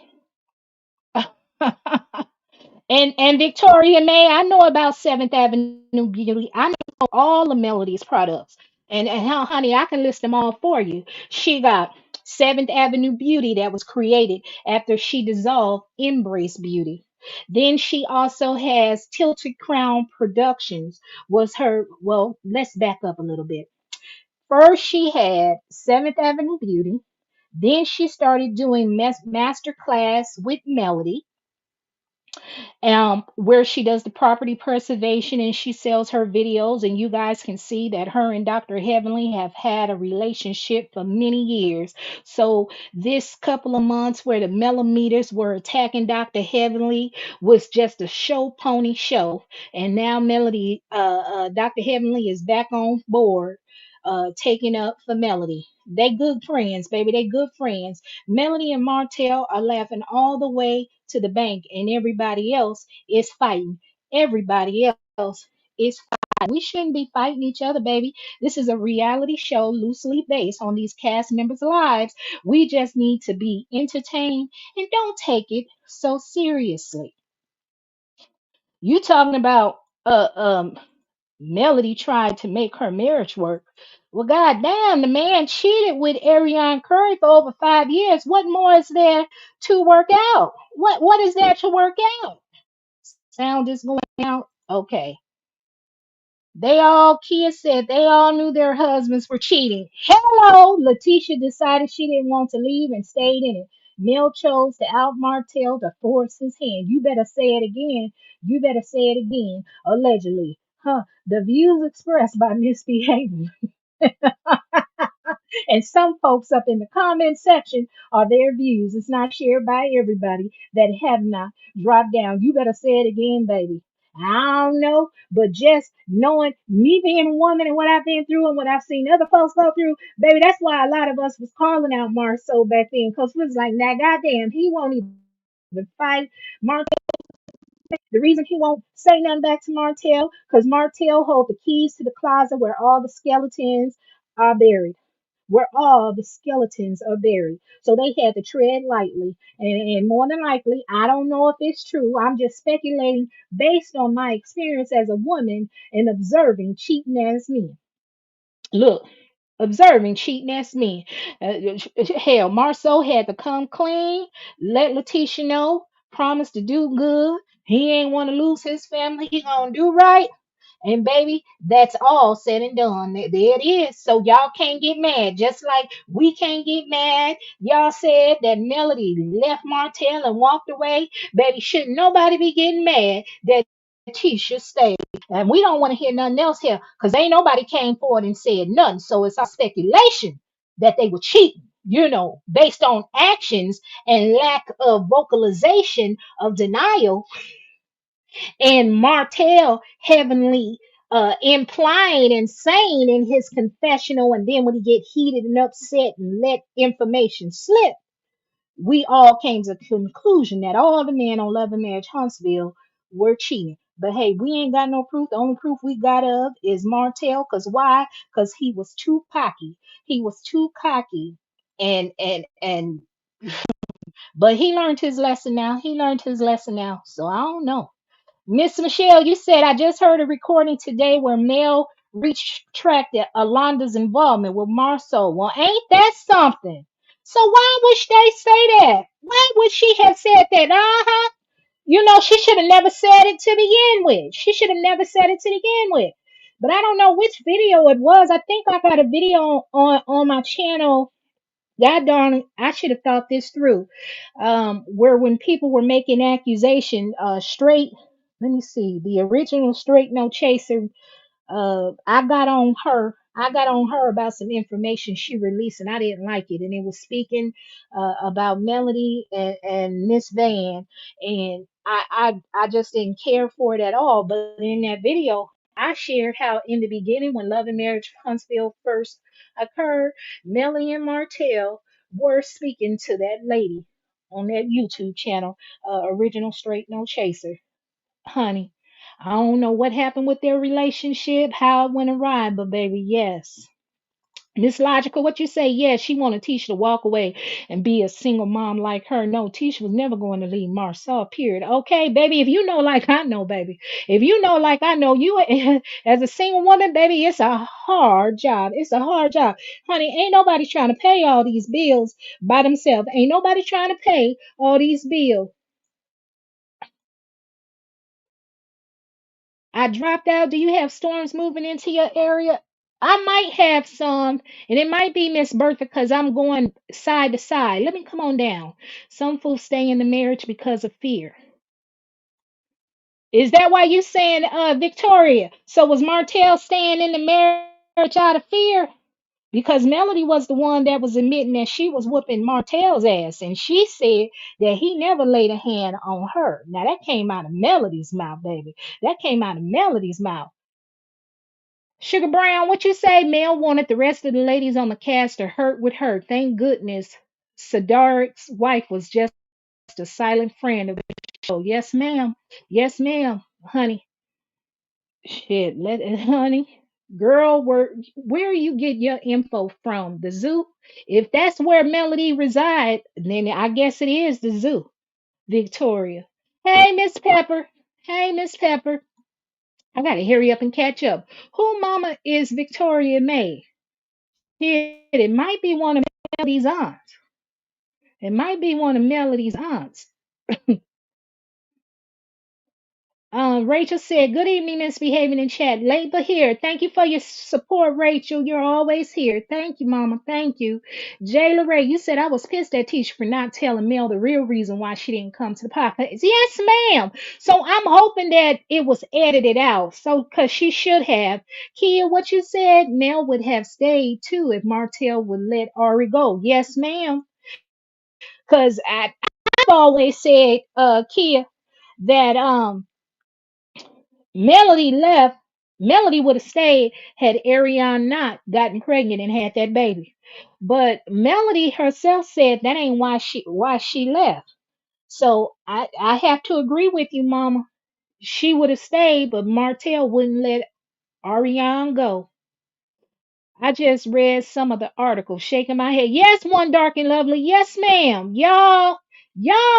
And Victoria May, I know about Seventh Avenue Beauty. I know all the Melody's products. And how, honey, I can list them all for you. She got Seventh Avenue Beauty that was created after she dissolved Embrace Beauty. Then she also has Tilted Crown Productions was her, well, let's back up a little bit. First she had Seventh Avenue Beauty. Then she started doing master class with Melody, where she does the property preservation and she sells her videos. And you guys can see that her and Dr. Heavenly have had a relationship for many years. So this couple of months where the Melometers were attacking Dr. Heavenly was just a show pony show. And now Dr. Heavenly is back on board. Taking up for Melody. They good friends, baby. They good friends. Melody and Martell are laughing all the way to the bank, and everybody else is fighting. Everybody else is fighting. We shouldn't be fighting each other, baby. This is a reality show loosely based on these cast members' lives. We just need to be entertained and don't take it so seriously. You talking about Melody tried to make her marriage work. Well, goddamn, the man cheated with Ariane Curry for over 5 years. What more is there to work out? What is there to work out? Sound is going out. Okay. They all, Kia said, they all knew their husbands were cheating. Hello! Latisha decided she didn't want to leave and stayed in it. Mel chose to out Martell to force his hand. You better say it again. You better say it again. Allegedly. Huh. The views expressed by misbehaving. And some folks up in the comment section are their views. It's not shared by everybody that have not dropped down. You better say it again, baby. I don't know, but just knowing me being a woman and what I've been through and what I've seen other folks go through, baby, that's why a lot of us was calling out Marsau back then, because we was like, nah, goddamn, he won't even fight. The reason he won't say nothing back to Martell, because Martell hold the keys to the closet where all the skeletons are buried. Where all the skeletons are buried. So they had to tread lightly. And more than likely, I don't know if it's true. I'm just speculating based on my experience as a woman and observing cheating as men. Look, observing cheating as men. Hell, Marceau had to come clean, let Latisha know, promise to do good. He ain't want to lose his family. He gonna do right. And baby, that's all said and done. There it is. So y'all can't get mad. Just like we can't get mad. Y'all said that Melody left Martell and walked away. Baby, shouldn't nobody be getting mad that Tisha stayed. And we don't want to hear nothing else here because ain't nobody came forward and said nothing. So it's our speculation that they were cheating, based on actions and lack of vocalization of denial and Martell heavenly implying and saying in his confessional, and then when he get heated and upset and let information slip, we all came to the conclusion that all the men on Love Marriage Huntsville were cheating. But hey, we ain't got no proof. The only proof we got of is Martell. Cause why? Cause he was too cocky. He was too cocky, and but he learned his lesson now. He learned his lesson now. So I don't know. Miss Michelle, you said I just heard a recording today where Mel retracted Alonda's involvement with Marsau. Well, ain't that something? So why would they say that? Why would she have said that? Uh-huh. She should have never said it to begin with. She should have never said it to begin with. But I don't know which video it was. I think I got a video on my channel. God darn it, I should have thought this through. Where when people were making accusation, straight, let me see, the original Straight No Chaser, I got on her about some information she released and I didn't like it. And it was speaking about Melody and Miss Van. And I just didn't care for it at all. But in that video, I shared how in the beginning, when Love and Marriage Huntsville first occurred, Melly and Martell were speaking to that lady on that YouTube channel, original Straight No Chaser. Honey, I don't know what happened with their relationship, how it went awry, but baby, yes. Miss Logical, what you say? Yes, she wanted Tisha to walk away and be a single mom like her. No, Tisha was never going to leave Marsau, period. Okay, baby, if you know like I know, baby. If you know like I know, you as a single woman, baby, it's a hard job. It's a hard job. Honey, ain't nobody trying to pay all these bills by themselves. Ain't nobody trying to pay all these bills. I dropped out. Do you have storms moving into your area? I might have some, and it might be Miss Bertha because I'm going side to side. Let me come on down. Some fools stay in the marriage because of fear. Is that why you saying, Victoria? So was Martell staying in the marriage out of fear? Because Melody was the one that was admitting that she was whooping Martell's ass, and she said that he never laid a hand on her. Now that came out of Melody's mouth, baby. That came out of Melody's mouth. Sugar Brown, what you say? Mel wanted the rest of the ladies on the cast to hurt with her. Thank goodness Sadaric's wife was just a silent friend of the show. Yes, ma'am. Yes, ma'am. Honey. Shit, honey. Girl, where you get your info from? The zoo? If that's where Melody reside, then I guess it is the zoo. Victoria. Hey, Miss Pepper. Hey, Miss Pepper. I gotta hurry up and catch up. Who mama is Victoria May? It might be one of Melody's aunts. It might be one of Melody's aunts. Rachel said, "Good evening, misbehaving in chat. Late but here. Thank you for your support, Rachel. You're always here. Thank you, Mama. Thank you." Jayla Ray, you said I was pissed at Tisha for not telling Mel the real reason why she didn't come to the podcast. Yes, ma'am. So I'm hoping that it was edited out. So, because she should have. Kia, what you said, Mel would have stayed too if Martell would let Ari go. Yes, ma'am. Because I've always said, Kia, that Melody left. Melody would have stayed had Ariane not gotten pregnant and had that baby. But Melody herself said that ain't why she left. So I have to agree with you, Mama. She would have stayed, but Martell wouldn't let Ariane go. I just read some of the articles, shaking my head. Yes, one dark and lovely. Yes, ma'am. Y'all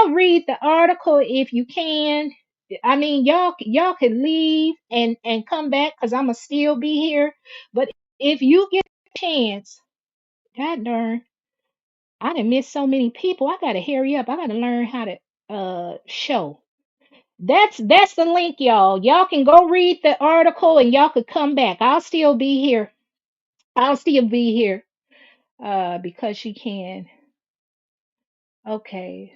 read the article if you can. I mean, y'all can leave and come back because I'ma still be here. But if you get a chance, god darn, I done missed so many people. I gotta hurry up. I gotta learn how to show. That's the link, y'all. Y'all can go read the article and y'all could come back. I'll still be here. I'll still be here. Because she can. Okay.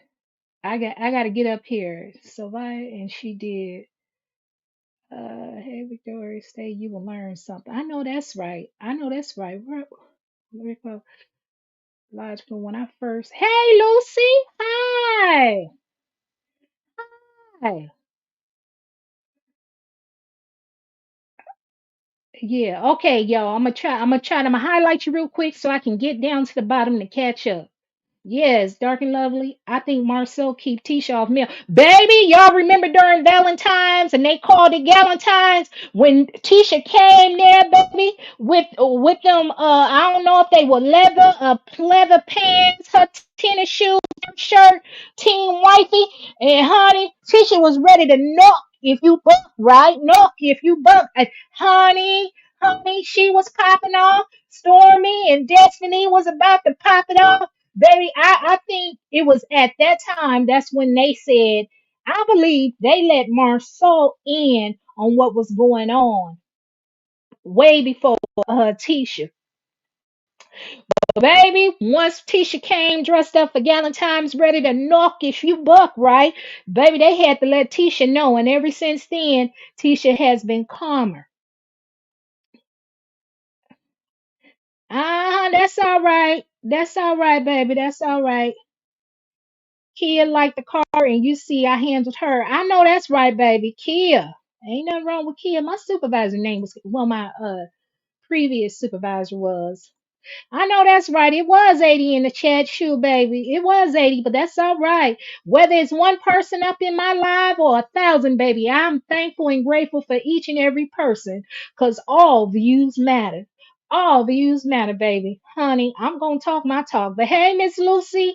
I gotta get up here. So and she did. Hey Victoria, stay. You will learn something. I know that's right. I know that's right. Where go? Logical. When I first. Hey Lucy. Hi. Hi. Yeah. Okay, y'all. I'm gonna highlight you real quick so I can get down to the bottom to catch up. Yes, dark and lovely. I think Marcel keep Tisha off Mel. Baby, y'all remember during Valentine's and they called it Galentine's when Tisha came there, baby, with them I don't know if they were leather pants, her tennis shoes, her shirt, team wifey, and honey, Tisha was ready to knock if you buck, right? Knock if you buck. Honey, she was popping off. Stormy and Destiny was about to pop it off. Baby, I think it was at that time, that's when they said, I believe they let Marsau in on what was going on way before Tisha. Baby, once Tisha came dressed up for Galentine's, ready to knock if you buck, right? Baby, they had to let Tisha know, and ever since then, Tisha has been calmer. That's all right. That's all right, baby. That's all right. Kia liked the car, and you see I handled her. I know that's right, baby. Kia. Ain't nothing wrong with Kia. My supervisor name was, well, my previous supervisor was. I know that's right. It was 80 in the chat. Shoe, baby. It was 80, but that's all right. Whether it's one person up in my live or 1,000, baby, I'm thankful and grateful for each and every person because all views matter. All views matter, baby. Honey, I'm going to talk my talk. But hey, Miss Lucy,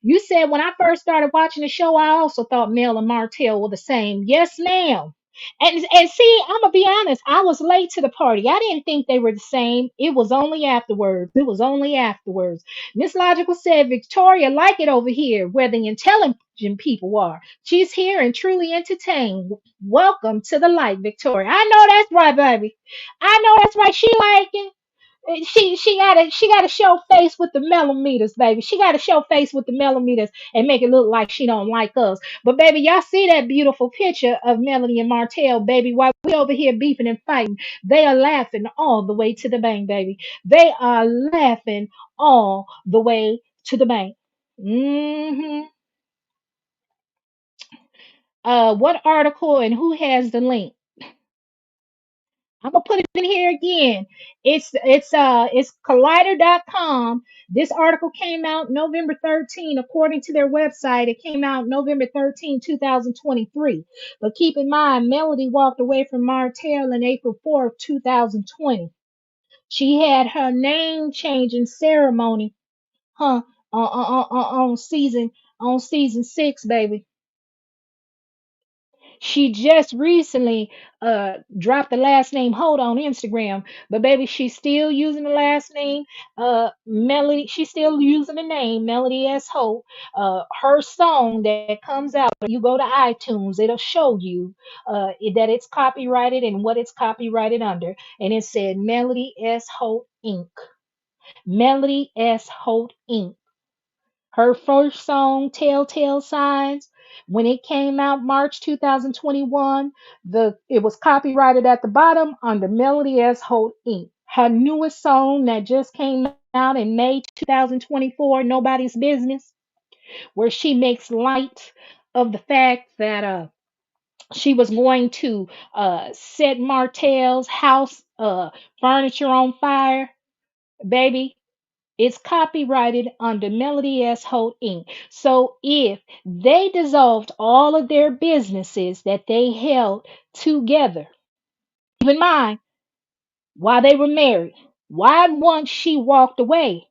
you said when I first started watching the show, I also thought Mel and Martell were the same. Yes, ma'am. And see, I'm gonna be honest. I was late to the party. I didn't think they were the same. It was only afterwards. It was only afterwards. Miss Logical said, "Victoria, like it over here, where the intelligent people are. She's here and truly entertained. Welcome to the light, Victoria." I know that's right, baby. I know that's right. She liking. She gotta show face with the Melometers, baby. She gotta show face with the Melometers and make it look like she don't like us. But baby, y'all see that beautiful picture of Melody and Martell, baby? While we over here beefing and fighting, they are laughing all the way to the bank, baby. They are laughing all the way to the bank. hmm what article and who has the link? I'm gonna put it in here again. It's collider.com. This article came out November 13, according to their website. It came out November 13, 2023. But keep in mind, Melody walked away from Martell in April 4th, 2020. She had her name changing ceremony, huh? On season 6, baby. She just recently dropped the last name Holt on Instagram, but baby, she's still using the last name Melody. She's still using the name Melody S. Holt. Her song that comes out, you go to iTunes, it'll show you that it's copyrighted and what it's copyrighted under, and it said Melody S. Holt Inc. Melody S. Holt Inc. Her first song, Telltale Signs, when it came out March 2021, it was copyrighted at the bottom under Melody S. Holt Inc. Her newest song that just came out in May 2024, Nobody's Business, where she makes light of the fact that she was going to set Martell's house furniture on fire. Baby, it's copyrighted under Melody S. Holt Inc. So if they dissolved all of their businesses that they held together, keep in mind, while they were married, why once she walked away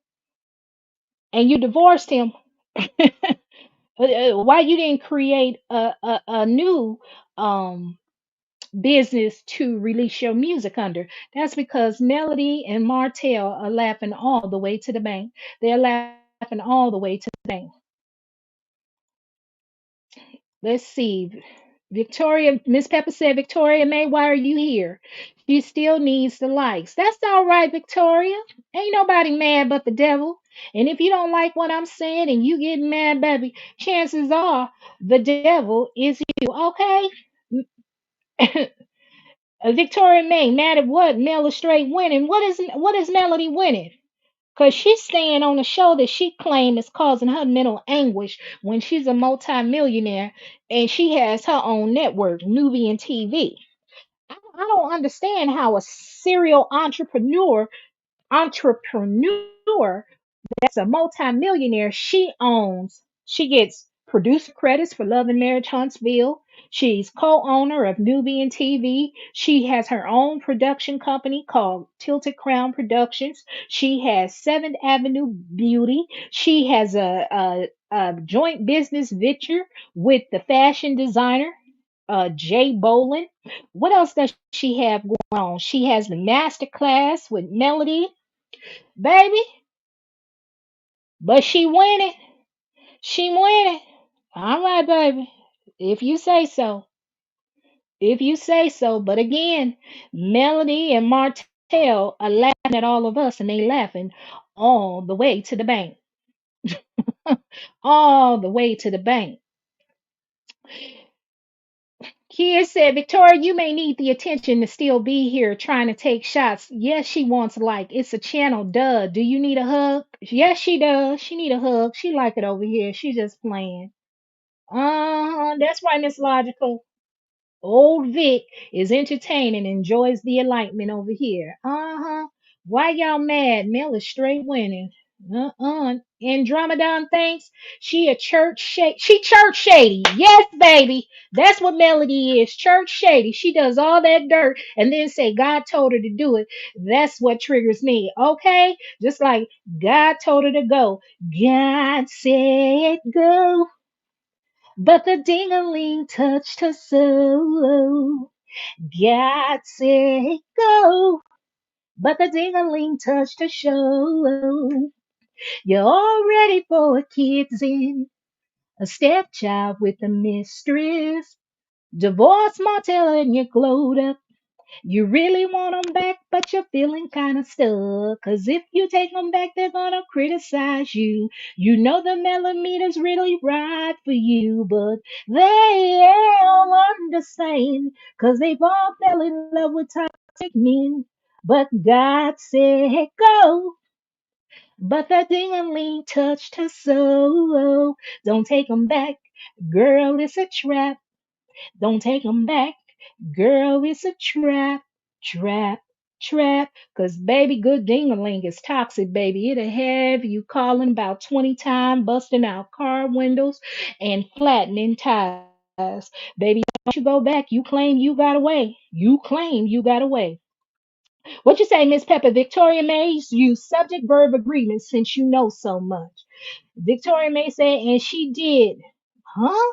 and you divorced him, why you didn't create a new um, business to release your music under? That's because Melody and Martell are laughing all the way to the bank. They're laughing all the way to the bank. Let's see. Victoria, Miss Pepper said, Victoria May, why are you here? She still needs the likes. That's all right, Victoria. Ain't nobody mad but the devil. And if you don't like what I'm saying and you get mad, baby, chances are the devil is you. Okay? Victoria May, mad at what? Mel is straight winning. What is Melody winning? Because she's staying on a show that she claimed is causing her mental anguish when she's a multimillionaire and she has her own network, Nubian TV. I don't understand how a serial entrepreneur that's a multimillionaire. She gets producer credits for Love and Marriage Huntsville. She's co-owner of Nubian TV. She has her own production company called Tilted Crown Productions. She has Seventh Avenue Beauty. She has a joint business venture with the fashion designer Jay Bolin. What else does she have going on? She has the master class with Melody, baby, but she winning. She winning. All right, baby. If you say so. If you say so. But again, Melody and Martell are laughing at all of us and they laughing all the way to the bank. All the way to the bank. Kia said, Victoria, you may need the attention to still be here trying to take shots. Yes, she wants like. It's a channel, duh. Do you need a hug? Yes, she does. She need a hug. She like it over here. She just playing. Uh-huh. That's right, Miss Logical. Old Vic is entertaining, enjoys the enlightenment over here. Uh-huh. Why y'all mad? Mel is straight winning. Uh-uh. Andromedon thinks she church shady. Yes, baby. That's what Melody is. Church shady. She does all that dirt and then say God told her to do it. That's what triggers me. Okay? Just like God told her to go. God said go. But the ding-a-ling touched her so. God said go. But the ding-a-ling touched her so. You're all ready for kids in. A stepchild with a mistress. Divorce Martell and you glowed up. You really want 'em back, but you're feeling kind of stuck. 'Cause if you take 'em back, they're gonna criticize you. You know the Melometers really ride for you, but they all understand. 'Cause they've all fell in love with toxic men. But God said go. But that ding-a-ling touched her so. Don't take 'em back, girl, it's a trap. Don't take 'em back. Girl, it's a trap, trap, trap. 'Cause baby, good ding-a-ling is toxic, baby. It'll have you calling about 20 times, busting out car windows and flattening tires. Baby, don't you go back. You claim you got away. You claim you got away. What you say, Miss Pepper? Victoria Mays use subject verb agreement since you know so much. Victoria May said, and she did. Huh?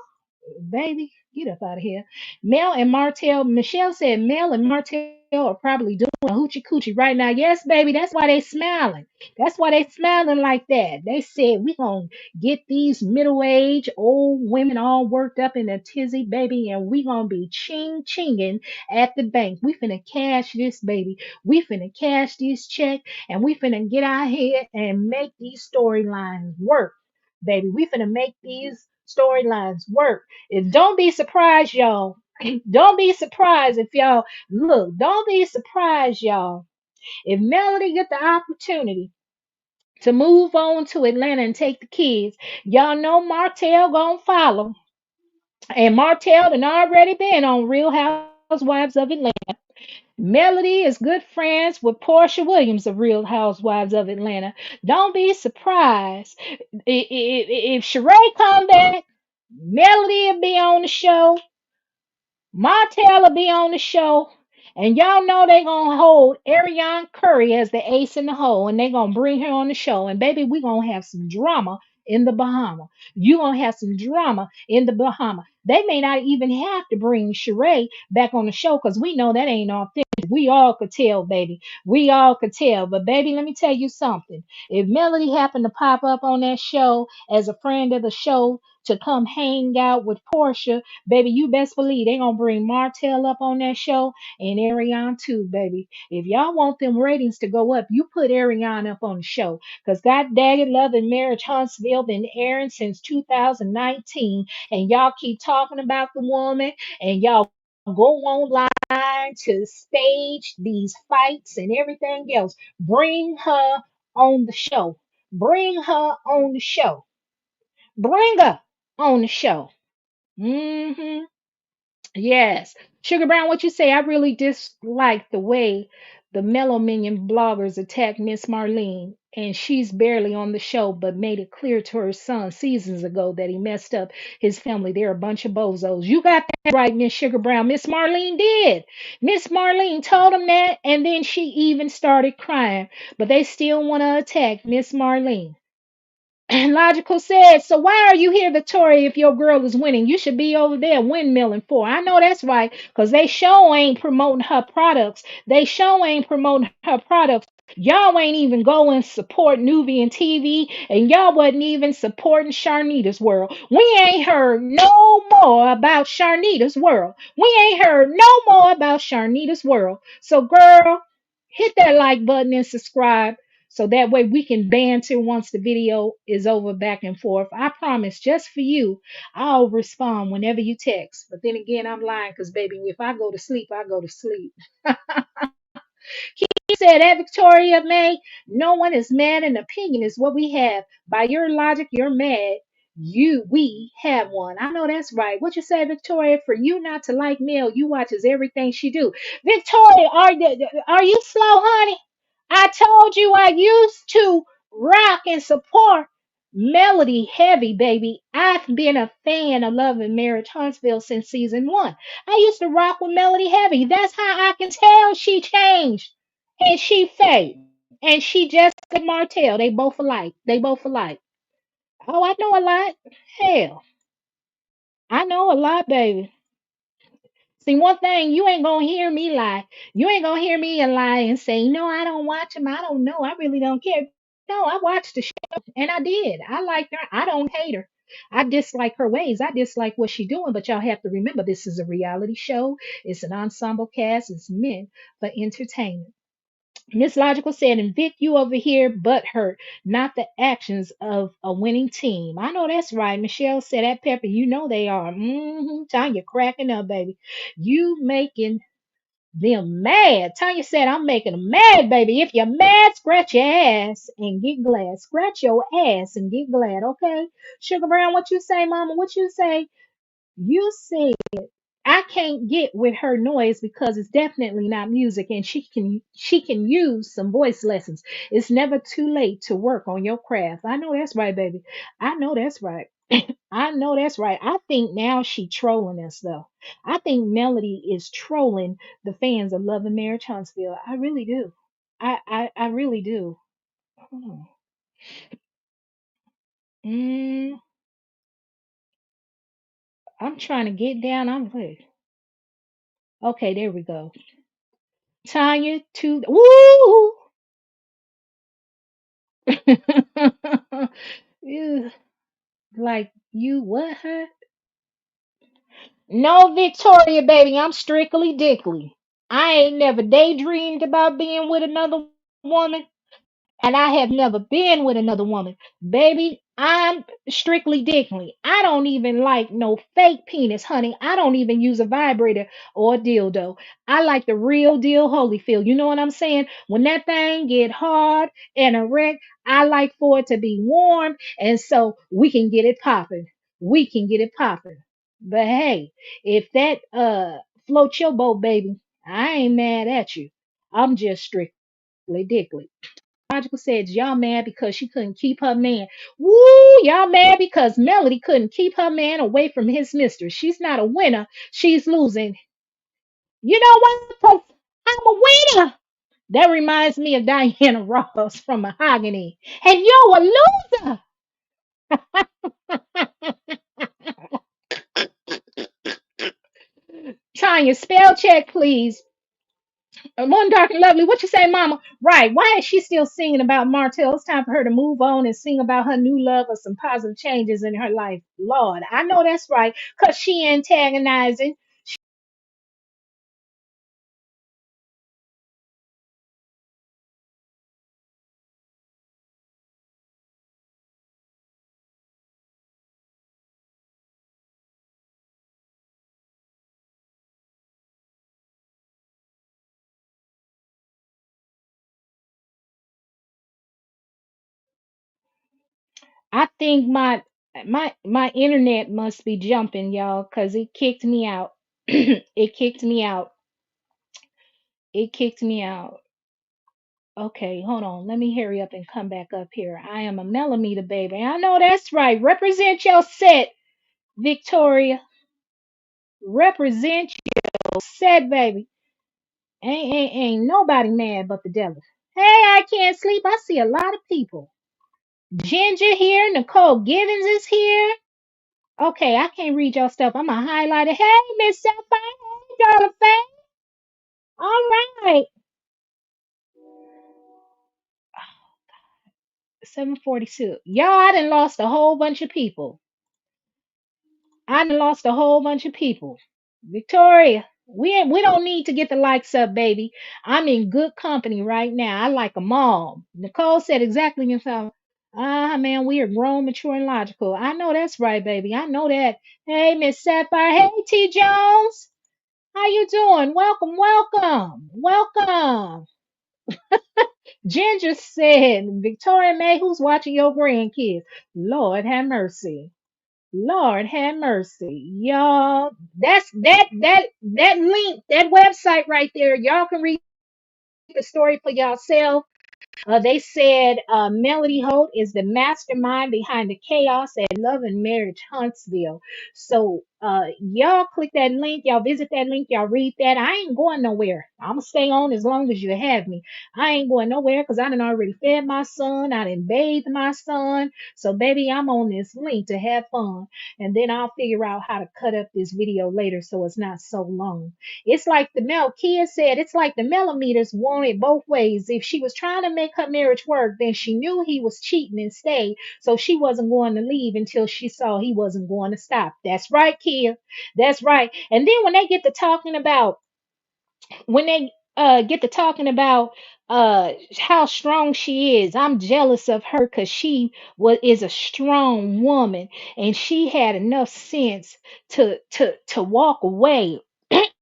Baby, get up out of here. Mel and Martell, Michelle said Mel and Martell are probably doing a hoochie coochie right now. Yes, baby, that's why they smiling. That's why they smiling like that. They said we gonna get these middle-aged old women all worked up in a tizzy, baby, and we gonna be chinging at the bank. We finna cash this, baby. We finna cash this check, and we finna get out here and make these storylines work, baby. We finna make these storylines work. And don't be surprised, y'all. Don't be surprised if y'all look. Don't be surprised, y'all. If Melody get the opportunity to move on to Atlanta and take the kids, y'all know Martell gonna follow. And Martell done already been on Real Housewives of Atlanta. Melody is good friends with Portia Williams of Real Housewives of Atlanta. Don't be surprised if Sheree come back. Melody will be on the show. Martell will be on the show, and y'all know they gonna hold Ariane Curry as the ace in the hole, and they gonna bring her on the show. And baby, we gonna have some drama in the Bahama. You gonna have some drama in the Bahama. They may not even have to bring Sheree back on the show because we know that ain't authentic. We all could tell, baby. We all could tell. But baby, let me tell you something. If Melody happened to pop up on that show as a friend of the show to come hang out with Portia, baby, you best believe they gonna bring Martell up on that show and Ariane too, baby. If y'all want them ratings to go up, you put Ariane up on the show. Cause God dang it, Love and Marriage Huntsville been airing since 2019, and y'all keep talking about the woman, and y'all go online to stage these fights and everything else. Bring her on the show. Bring her on the show. Bring her on the show. Hmm. Yes. Sugar Brown, what you say? I really dislike the way the Mellow Minion bloggers attack Miss Marlene, and she's barely on the show, but made it clear to her son seasons ago that he messed up his family. They're a bunch of bozos. You got that right, Miss Sugar Brown. Miss Marlene did. Miss Marlene told him that, and then she even started crying, but they still want to attack Miss Marlene. And Logical said, so why are you here, Victoria, if your girl is winning? You should be over there windmilling for. I know that's right, because they show ain't promoting her products. They show ain't promoting her products. Y'all ain't even going support Nubian TV, and y'all wasn't even supporting Sharnita's World. We ain't heard no more about Sharnita's World. We ain't heard no more about Sharnita's World. So, girl, hit that like button and subscribe so that way we can banter once the video is over back and forth. I promise, just for you, I'll respond whenever you text. But then again, I'm lying because, baby, if I go to sleep, I go to sleep. He said that Victoria May, no one is mad. An opinion is what we have. By your logic, you're mad. We have one. I know that's right. What you say, Victoria? For you not to like Mel, you watches everything she do. Victoria, are you slow, honey? I told you I used to rock and support Melody heavy, baby. I've been a fan of Love and Marriage Huntsville since season one. I used to rock with Melody heavy. That's how I can tell she changed and she fake. And she just like Martell. They both alike. They both alike. Oh, I know a lot. Hell, I know a lot, baby. See, one thing, you ain't gonna hear me lie. You ain't gonna hear me lie and say, no, I don't watch him. I don't know. I really don't care. No, I watched the show and I did. I liked her. I don't hate her. I dislike her ways. I dislike what she's doing, but y'all have to remember this is a reality show. It's an ensemble cast. It's meant for entertainment. Miss Logical said, and Vic, you over here but hurt, not the actions of a winning team. I know that's right. Michelle said that Pepper, you know they are. Tanya cracking up, baby. You making them mad. Tanya said, I'm making them mad, baby. If you're mad, scratch your ass and get glad. Scratch your ass and get glad, okay? Sugar Brown, what you say, mama? What you say? You said I can't get with her noise because it's definitely not music and she can use some voice lessons. It's never too late to work on your craft. I know that's right, baby. I know that's right. I know that's right. I think now she trolling us though. I think Melody is trolling the fans of Love and Marriage Huntsville. I really do. I really do. Hmm. Mm, I'm trying to get down. I'm like, okay, there we go. Tanya to woo. Ew, like you what her? No, Victoria, baby, I'm strictly dickly. I ain't never daydreamed about being with another woman. And I have never been with another woman. Baby, I'm strictly dickly. I don't even like no fake penis, honey. I don't even use a vibrator or a dildo. I like the real deal Holyfield. You know what I'm saying? When that thing get hard and erect, I like for it to be warm, and so we can get it popping. We can get it popping. But hey, if that floats your boat, baby, I ain't mad at you. I'm just strictly dickly. Logical says y'all mad because she couldn't keep her man. Woo, y'all mad because Melody couldn't keep her man away from his mistress. She's not a winner. She's losing. You know what? 'Cause I'm a winner. That reminds me of Diana Ross from Mahogany. And you're a loser. Tanya, spell check, please. Morning, dark and lovely. What you say, Mama? Right. Why is she still singing about Martell? It's time for her to move on and sing about her new love or some positive changes in her life. Lord, I know that's right, cause she antagonizing. I think my internet must be jumping, y'all, cause it kicked me out. It kicked me out. It kicked me out. Okay, hold on. Let me hurry up and come back up here. I am a millimeter baby. I know that's right. Represent your set, Victoria. Represent your set, baby. Ain't nobody mad but the devil. Hey, I can't sleep. I see a lot of people. Ginger here. Nicole Givens is here. Okay, I can't read your stuff. I'm going to highlight it. Hey, Miss Sapphire. Hey, Darla Faye. All right. 742. Y'all, I done lost a whole bunch of people. I done lost a whole bunch of people. Victoria, we don't need to get the likes up, baby. I'm in good company right now. I like 'em all. Nicole said exactly yourself. Ah, man, we are grown, mature, and logical. I know that's right, baby. I know that. Hey, Miss Sapphire. Hey, T. Jones. How you doing? Welcome, welcome, welcome. Ginger said, Victoria May, who's watching your grandkids? Lord have mercy. Lord have mercy, y'all. That link, that website right there. Y'all can read the story for yourself. They said Melody Holt is the mastermind behind the chaos at Love and Marriage Huntsville. So y'all click that link, y'all visit that link, y'all read that. I ain't going nowhere. I'm gonna stay on as long as you have me. I ain't going nowhere because I done already fed my son. I done bathed my son. So baby, I'm on this link to have fun. And then I'll figure out how to cut up this video later so it's not so long. It's like the Mel Kia said, it's like the Melometers wanted both ways. If she was trying to make her marriage work, then she knew he was cheating and stayed, so she wasn't going to leave until she saw he wasn't going to stop. That's right, Kia. That's right. And then when they get to talking about how strong she is, I'm jealous of her because she is a strong woman and she had enough sense to walk away.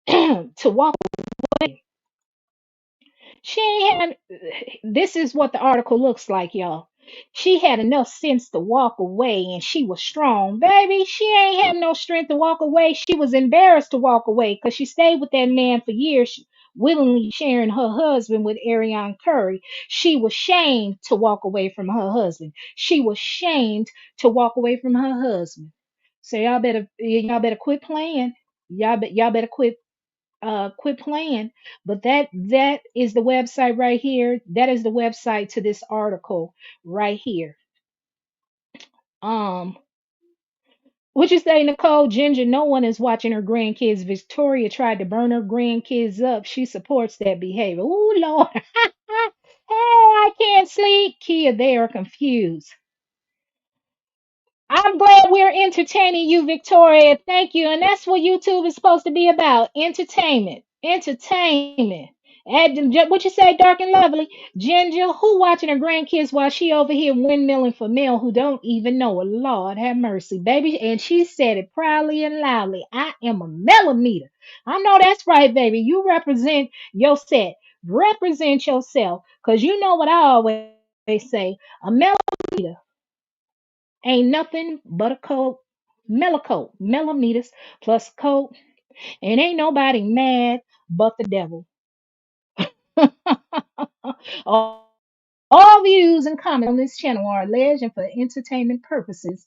To walk away. She ain't had, this is what the article looks like, y'all. She had enough sense to walk away and she was strong. Baby, she ain't had no strength to walk away. She was embarrassed to walk away because she stayed with that man for years, willingly sharing her husband with Ariane Curry. She was shamed to walk away from her husband. She was shamed to walk away from her husband. So y'all better quit playing. Y'all better quit playing. But that is the website right here. That is the website to this article right here. um What you say, Nicole? Ginger, no one is watching her grandkids. Victoria tried to burn her grandkids up. She supports that behavior. Ooh, Lord. Hey, I can't sleep. Kia, they are confused. I'm glad we're entertaining you, Victoria. Thank you. And that's what YouTube is supposed to be about. Entertainment. Entertainment. What you say, dark and lovely? Ginger, who watching her grandkids while she over here windmilling for male who don't even know her? Lord have mercy, baby. And she said it proudly and loudly. I am a Melometer. I know that's right, baby. You represent your set. Represent yourself. Because you know what I always say. A Melometer ain't nothing but a coat, Melocult, Melometers plus coat, and ain't nobody mad but the devil. all, all views and comments on this channel are alleged and for entertainment purposes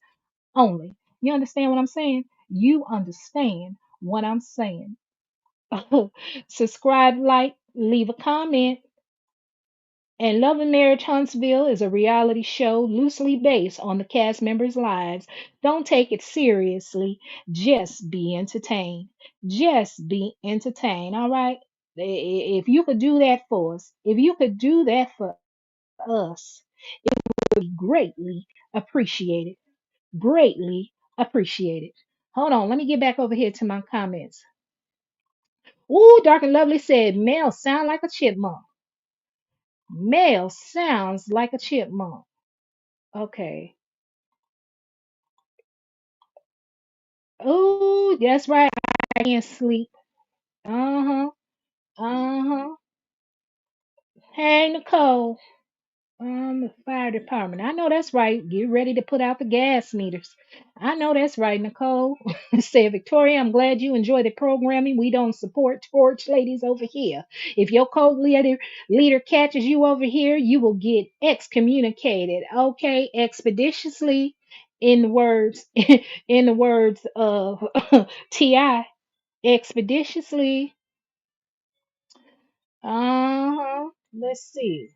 only. You understand what I'm saying? You understand what I'm saying. Subscribe, like, leave a comment. And Love and Marriage Huntsville is a reality show loosely based on the cast members' lives. Don't take it seriously. Just be entertained. Just be entertained. All right? If you could do that for us, if you could do that for us, it would be greatly appreciated. Greatly appreciated. Hold on. Let me get back over here to my comments. Ooh, Dark and Lovely said, Mel sound like a chipmunk. Mel sounds like a chipmunk. Okay. Oh, that's right. I can't sleep. Uh-huh. Uh-huh. Hey, Nicole. The fire department. I know that's right. Get ready to put out the gas meters. I know that's right, Nicole. Said Victoria, I'm glad you enjoy the programming. We don't support torch ladies over here. If your leader catches you over here, you will get excommunicated. Okay, expeditiously in the words in the words of T.I. Expeditiously. Uh-huh. Let's see.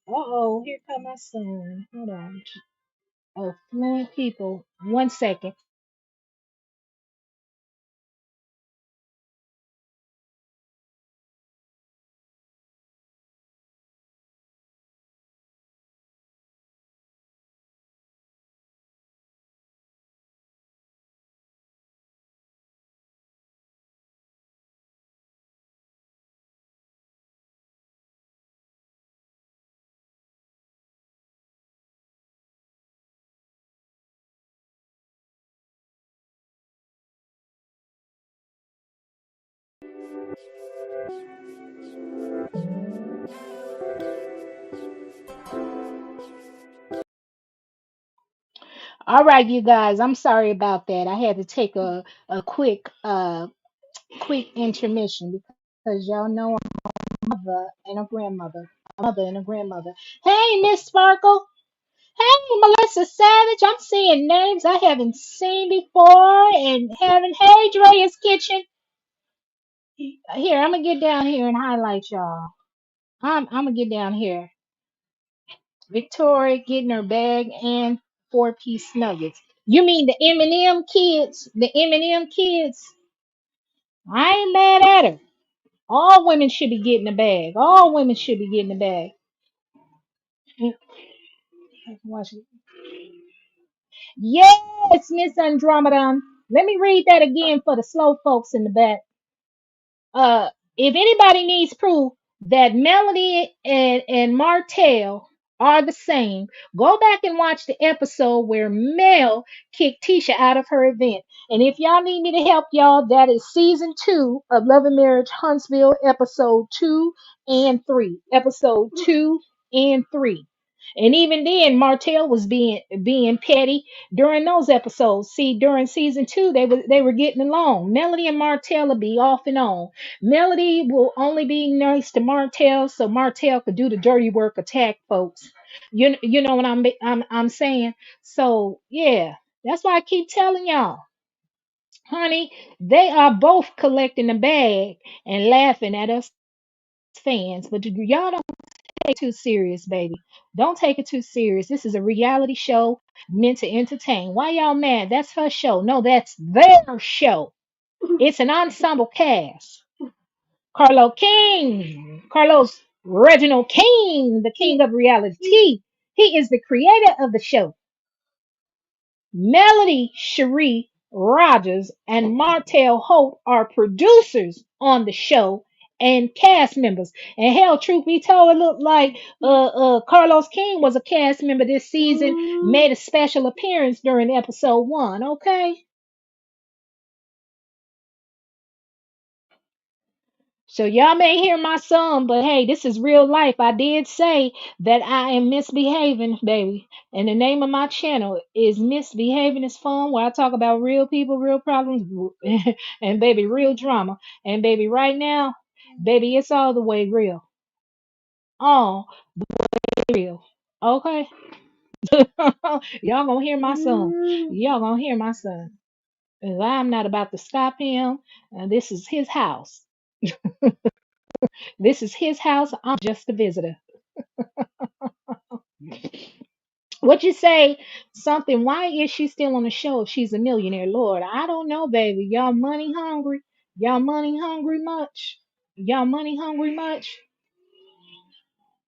Uh-oh, here come my son. Hold on. Oh, fluent people. 1 second. All right, you guys. I'm sorry about that. I had to take a quick intermission because y'all know I'm a mother and a grandmother. A mother and a grandmother. Hey, Miss Sparkle. Hey, Melissa Savage. I'm seeing names I haven't seen before and haven't. Hey, Drea's Kitchen. Here, I'm gonna get down here and highlight y'all. I'm gonna get down here. Victoria getting her bag and 4-piece nuggets. You mean the M&M kids? The M&M kids? I ain't mad at her. All women should be getting a bag. All women should be getting a bag. Watch it. Yes, Miss Andromeda. Let me read that again for the slow folks in the back. uh if anybody needs proof that Melody and Martell are the same, go back and watch the episode where Mel kicked Tisha out of her event. And if y'all need me to help y'all, that is season 2 of Love and Marriage Huntsville, episode 2 and 3. Episode 2 and 3. And even then, Martell was being petty during those episodes. See, during season 2, they were getting along. Melody and Martell will be off and on. Melody will only be nice to Martell so Martell could do the dirty work, attack folks. You know what I'm saying? So yeah, that's why I keep telling y'all, honey, they are both collecting the bag and laughing at us fans, but y'all don't. take it too serious, baby. Don't take it too serious. This is a reality show meant to entertain. Why y'all mad? That's her show. No, that's their show. It's an ensemble cast. Carlos Reginald King, the king of reality. He is the creator of the show. Shari Rodgers and Martell Holt are producers on the show and cast members. And hell, truth be told, it looked like Carlos King was a cast member this season, made a special appearance during episode 1. Okay. So y'all may hear my son, but hey, this is real life. I did say that I am misbehaving, baby. And the name of my channel is Misbehaving is Fun, where I talk about real people, real problems, and baby, real drama. And baby, right now, baby, it's all the way real. All real. Okay? Y'all gonna hear my son. Y'all gonna hear my son. 'Cause I'm not about to stop him. This is his house. This is his house. I'm just a visitor. What you say? Something. Why is she still on the show if she's a millionaire? Lord, I don't know, baby. Y'all money hungry? Y'all money hungry much? Y'all money hungry much?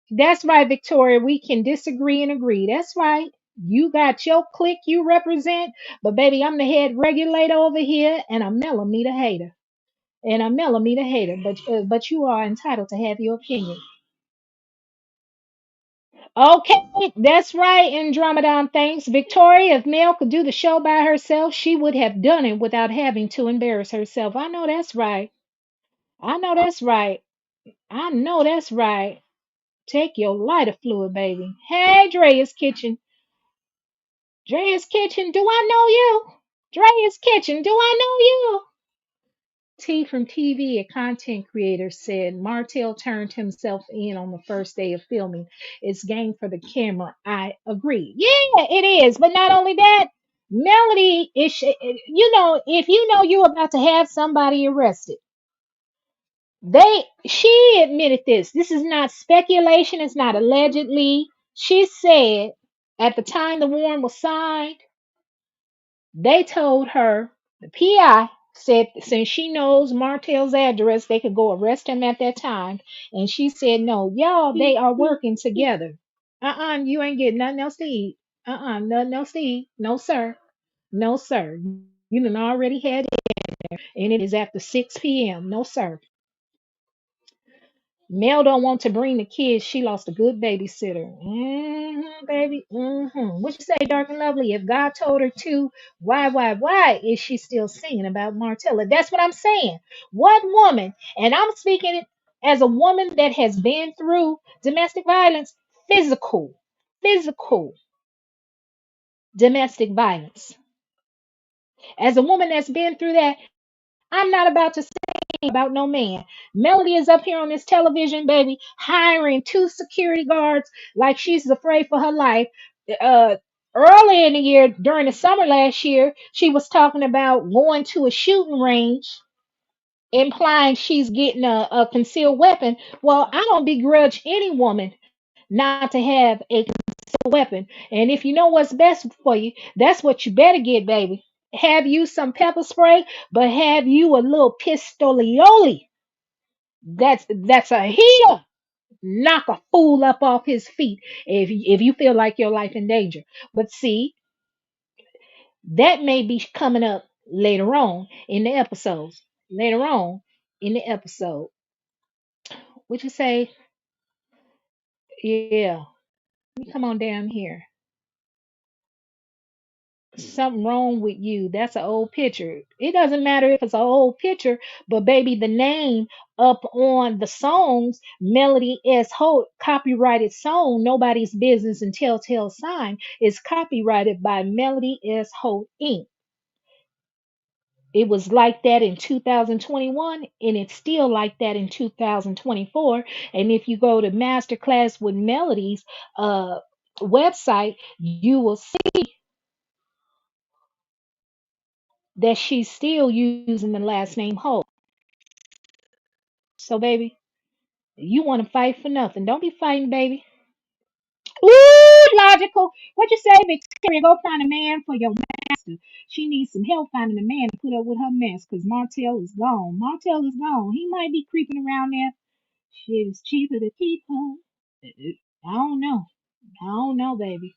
That's right, Victoria. We can disagree and agree. That's right. You got your clique you represent, but baby, I'm the head regulator over here, and a Melometer hater, and a Melometer hater. But you are entitled to have your opinion. Okay, that's right, Andromedon. Thanks. Victoria, if Mel could do the show by herself, she would have done it without having to embarrass herself. I know that's right. I know that's right. I know that's right. Take your lighter fluid, baby. Hey, Drea's Kitchen. Drea's Kitchen, do I know you? Drea's Kitchen, do I know you? T from TV, a content creator, said Martell turned himself in on the first day of filming. It's game for the camera. I agree. Yeah, it is. But not only that, Melody is, if you know you're about to have somebody arrested, she admitted this. This is not speculation. It's not allegedly. She said at the time the warrant was signed, they told her, the PI said, since she knows Martell's address, they could go arrest him at that time. And she said, no, y'all, they are working together. You ain't getting nothing else to eat. Nothing else to eat. No, sir. No, sir. You done already had it, and it is after 6 p.m. No, sir. Mel don't want to bring the kids. She lost a good babysitter. Baby. What you say, Dark and Lovely? If God told her to, why is she still singing about Martella? That's what I'm saying. What woman, and I'm speaking as a woman that has been through domestic violence, physical domestic violence. As a woman that's been through that, I'm not about to say about no man. Melody is up here on this television, baby, hiring 2 security guards like she's afraid for her life. Uh, Early in the year, during the summer last year, she was talking about going to a shooting range, implying she's getting a concealed weapon. Well, I don't begrudge any woman not to have a concealed weapon. And if you know what's best for you, that's what you better get, baby. Have you some pepper spray, but have you a little pistolioli. That's a heater. Knock a fool up off his feet if you feel like your life in danger. But see, that may be coming up later on in the episodes. Later on in the episode. Would you say, yeah, let me come on down here. Something wrong with you. That's an old picture. It doesn't matter if it's an old picture, but baby, the name up on the songs, Melody S. Holt, copyrighted song, Nobody's Business and Telltale Sign, is copyrighted by Melody S. Holt Inc. It was like that in 2021, and it's still like that in 2024. And if you go to Masterclass with Melody's website, you will see that she's still using the last name Holt. So, baby, You want to fight for nothing. Don't be fighting, baby. Ooh, logical. What you say, Victoria? Go find a man for your master. She needs some help finding a man to put up with her mess because Martell is gone. Martell is gone. He might be creeping around there. Shit is cheaper to keep her. I don't know. I don't know, baby.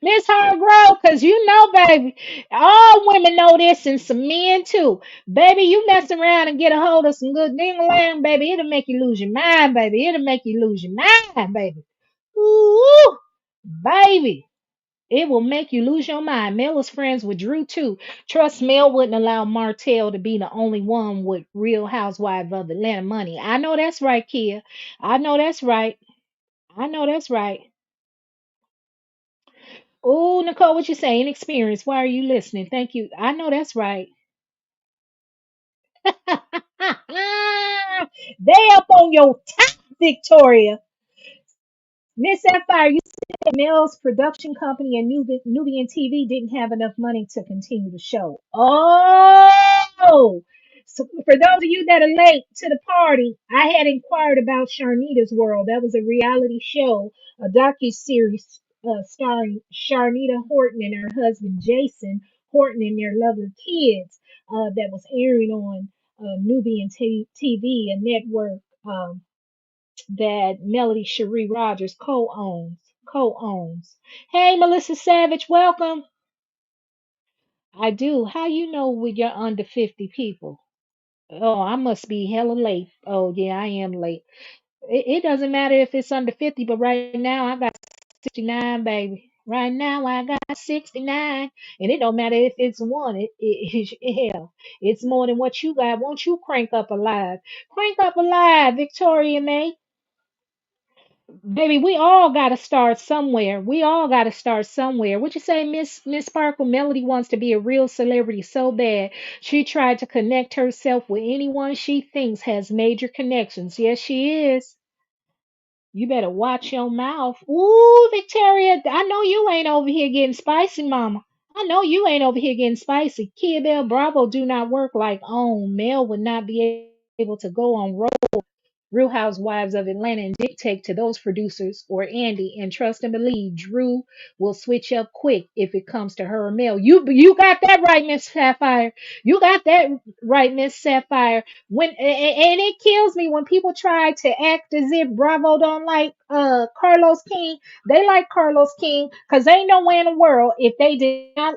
Miss Hargrove, because you know, baby, all women know this and some men too. Baby, you mess around and get a hold of some good ding-a-ling, baby, it'll make you lose your mind, baby. It'll make you lose your mind, baby. Ooh, baby. It will make you lose your mind. Mel was friends with Drew too. Trust Mel wouldn't allow Martell to be the only one with Real Housewives of Atlanta money. I know that's right, Kia. I know that's right. I know that's right. Oh, Nicole, what you say? Inexperience. Why are you listening? Thank you. I know that's right. They up on your top, Victoria. Miss Sapphire, you said Mel's production company and Nubian TV didn't have enough money to continue the show. Oh, so for those of you that are late to the party, I had inquired about Sharnita's World. That was a reality show, a docu-series starring Sharnita Horton and her husband Jason Horton and their lovely kids that was airing on Nubian TV, a network. That Melody Shari Rodgers co-owns. Co-owns. Hey, Melissa Savage, welcome. I do. How you know when you're under 50 people? Oh, I must be hella late. Oh, yeah, I am late. It doesn't matter if it's under 50, but right now I got 69, baby. Right now I got 69. And it don't matter if it's one. Hell, it's more than what you got. Won't you crank up alive? Crank up alive, Victoria May. Baby, we all gotta start somewhere. We all gotta start somewhere. What you say, Miss Sparkle? Melody wants to be a real celebrity so bad. She tried to connect herself with anyone she thinks has major connections. Yes, she is. You better watch your mouth. Ooh, Victoria, I know you ain't over here getting spicy, mama. I know you ain't over here getting spicy. Kia Bell Bravo do not work like OWN. Mel would not be able to go on Real Housewives of Atlanta and dictate to those producers or Andy. And trust and believe, Drew will switch up quick if it comes to her or Mel. You got that right, Miss Sapphire. You got that right, Miss Sapphire. And it kills me when people try to act as if Bravo don't like Carlos King. They like Carlos King because ain't no way in the world if they did not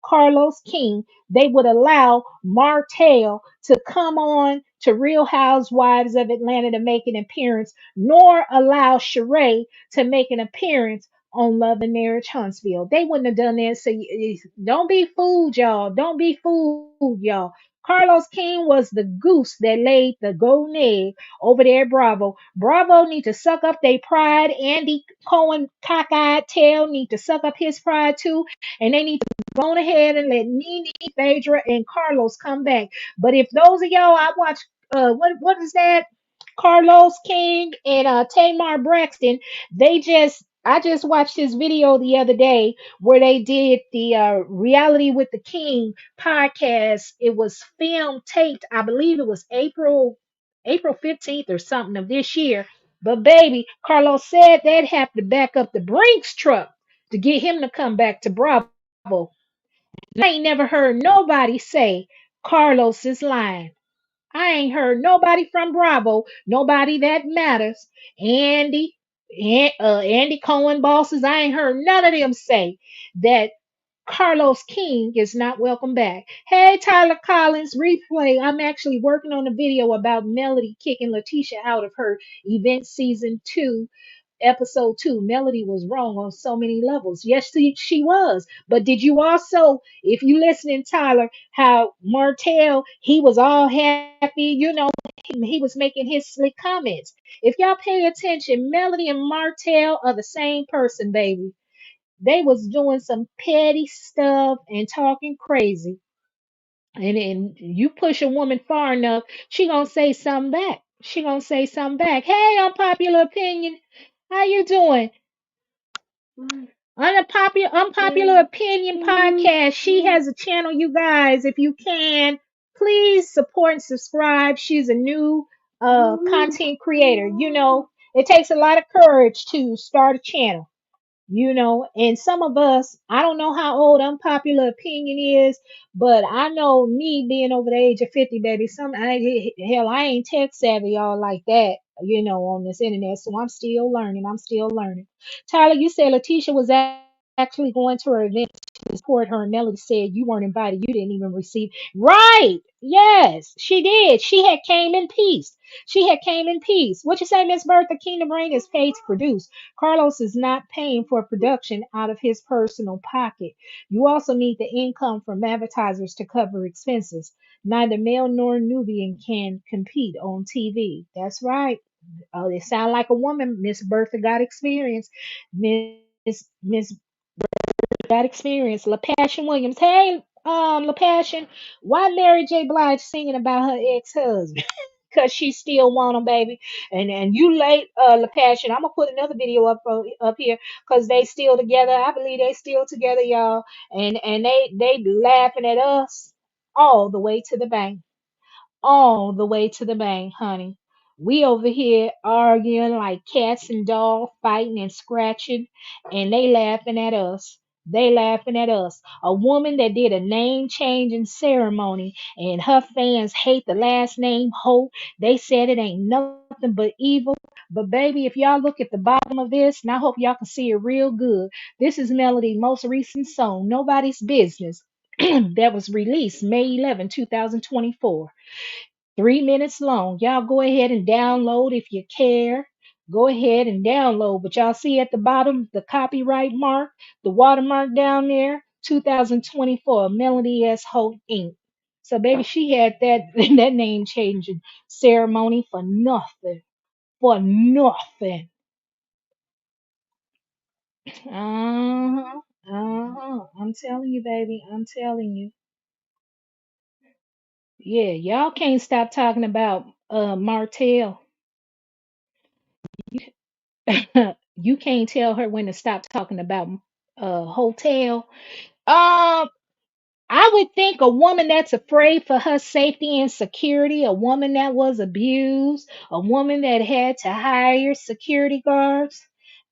Carlos King, they would allow Martell to come on to Real Housewives of Atlanta to make an appearance, nor allow Sheree to make an appearance on Love and Marriage Huntsville. They wouldn't have done that. So don't be fooled, y'all. Don't be fooled, y'all. Carlos King was the goose that laid the golden egg over there at Bravo. Bravo need to suck up their pride. Andy Cohen cockeyed tail need to suck up his pride too. And they need go ahead and let Nene, Phaedra, and Carlos come back. But if those of y'all, I watch, what is that? Carlos King and Tamar Braxton. I just watched this video the other day where they did the Reality with the King podcast. It was film taped, I believe it was April 15th or something of this year. But baby, Carlos said they'd have to back up the Brinks truck to get him to come back to Bravo. I ain't never heard nobody say Carlos is lying. I ain't heard nobody from Bravo, nobody that matters. Andy, Andy Cohen bosses. I ain't heard none of them say that Carlos King is not welcome back. Hey, Tyler Collins, replay. I'm actually working on a video about Melody kicking Latisha out of her event season 2 episode 2. Melody was wrong on so many levels. Yes, she was. But did you also, if you listening, Tyler, how Martell, he was all happy, he was making his slick comments. If y'all pay attention, Melody and Martell are the same person, baby. They was doing some petty stuff and talking crazy. And you push a woman far enough, she gonna say something back. She gonna say something back. Hey, unpopular opinion. How you doing? Unpopular opinion podcast. She has a channel, you guys, if you can. please support and subscribe. She's a new content creator. It takes a lot of courage to start a channel. And some of us, I don't know how old unpopular opinion is, but I know me being over the age of 50, baby, hell, I ain't tech savvy all like that, on this internet. So I'm still learning. I'm still learning. Tyler, you said Latisha was actually going to her event to support her, and Melody said you weren't invited. You didn't even receive. Right. Yes, she did. She had came in peace. She had came in peace. What you say, Miss Bertha? Kingdom Reign is paid to produce. Carlos is not paying for production out of his personal pocket. You also need the income from advertisers to cover expenses. Neither male nor Nubian can compete on TV. That's right. Oh, they sound like a woman. Miss Bertha got experience. Miss got experience. LaPassion Williams. Hey, LaPassion, why Mary J. Blige singing about her ex-husband? Because she still want him, baby. And you late, LaPassion. I'm gonna put another video up here because they still together. I believe they still together, y'all. And they laughing at us all the way to the bank, all the way to the bank, honey. We over here arguing like cats and dogs, fighting and scratching, and they laughing at us. They laughing at us. A woman that did a name changing ceremony, and her fans hate the last name Holt. They said it ain't nothing but evil. But baby, if y'all look at the bottom of this, and I hope y'all can see it real good. This is Melody' most recent song, Nobody's Business, that was released May 11, 2024. 3 minutes long. Y'all go ahead and download if you care. Go ahead and download. But y'all see at the bottom the copyright mark, the watermark down there, 2024, Melody S. Holt Inc. So baby, she had that that name changing ceremony for nothing. For nothing. Uh-huh. Uh-huh. I'm telling you, baby. I'm telling you. Yeah, y'all can't stop talking about Martell. You can't tell her when to stop talking about hotel. Um, I would think a woman that's afraid for her safety and security, a woman that was abused, a woman that had to hire security guards.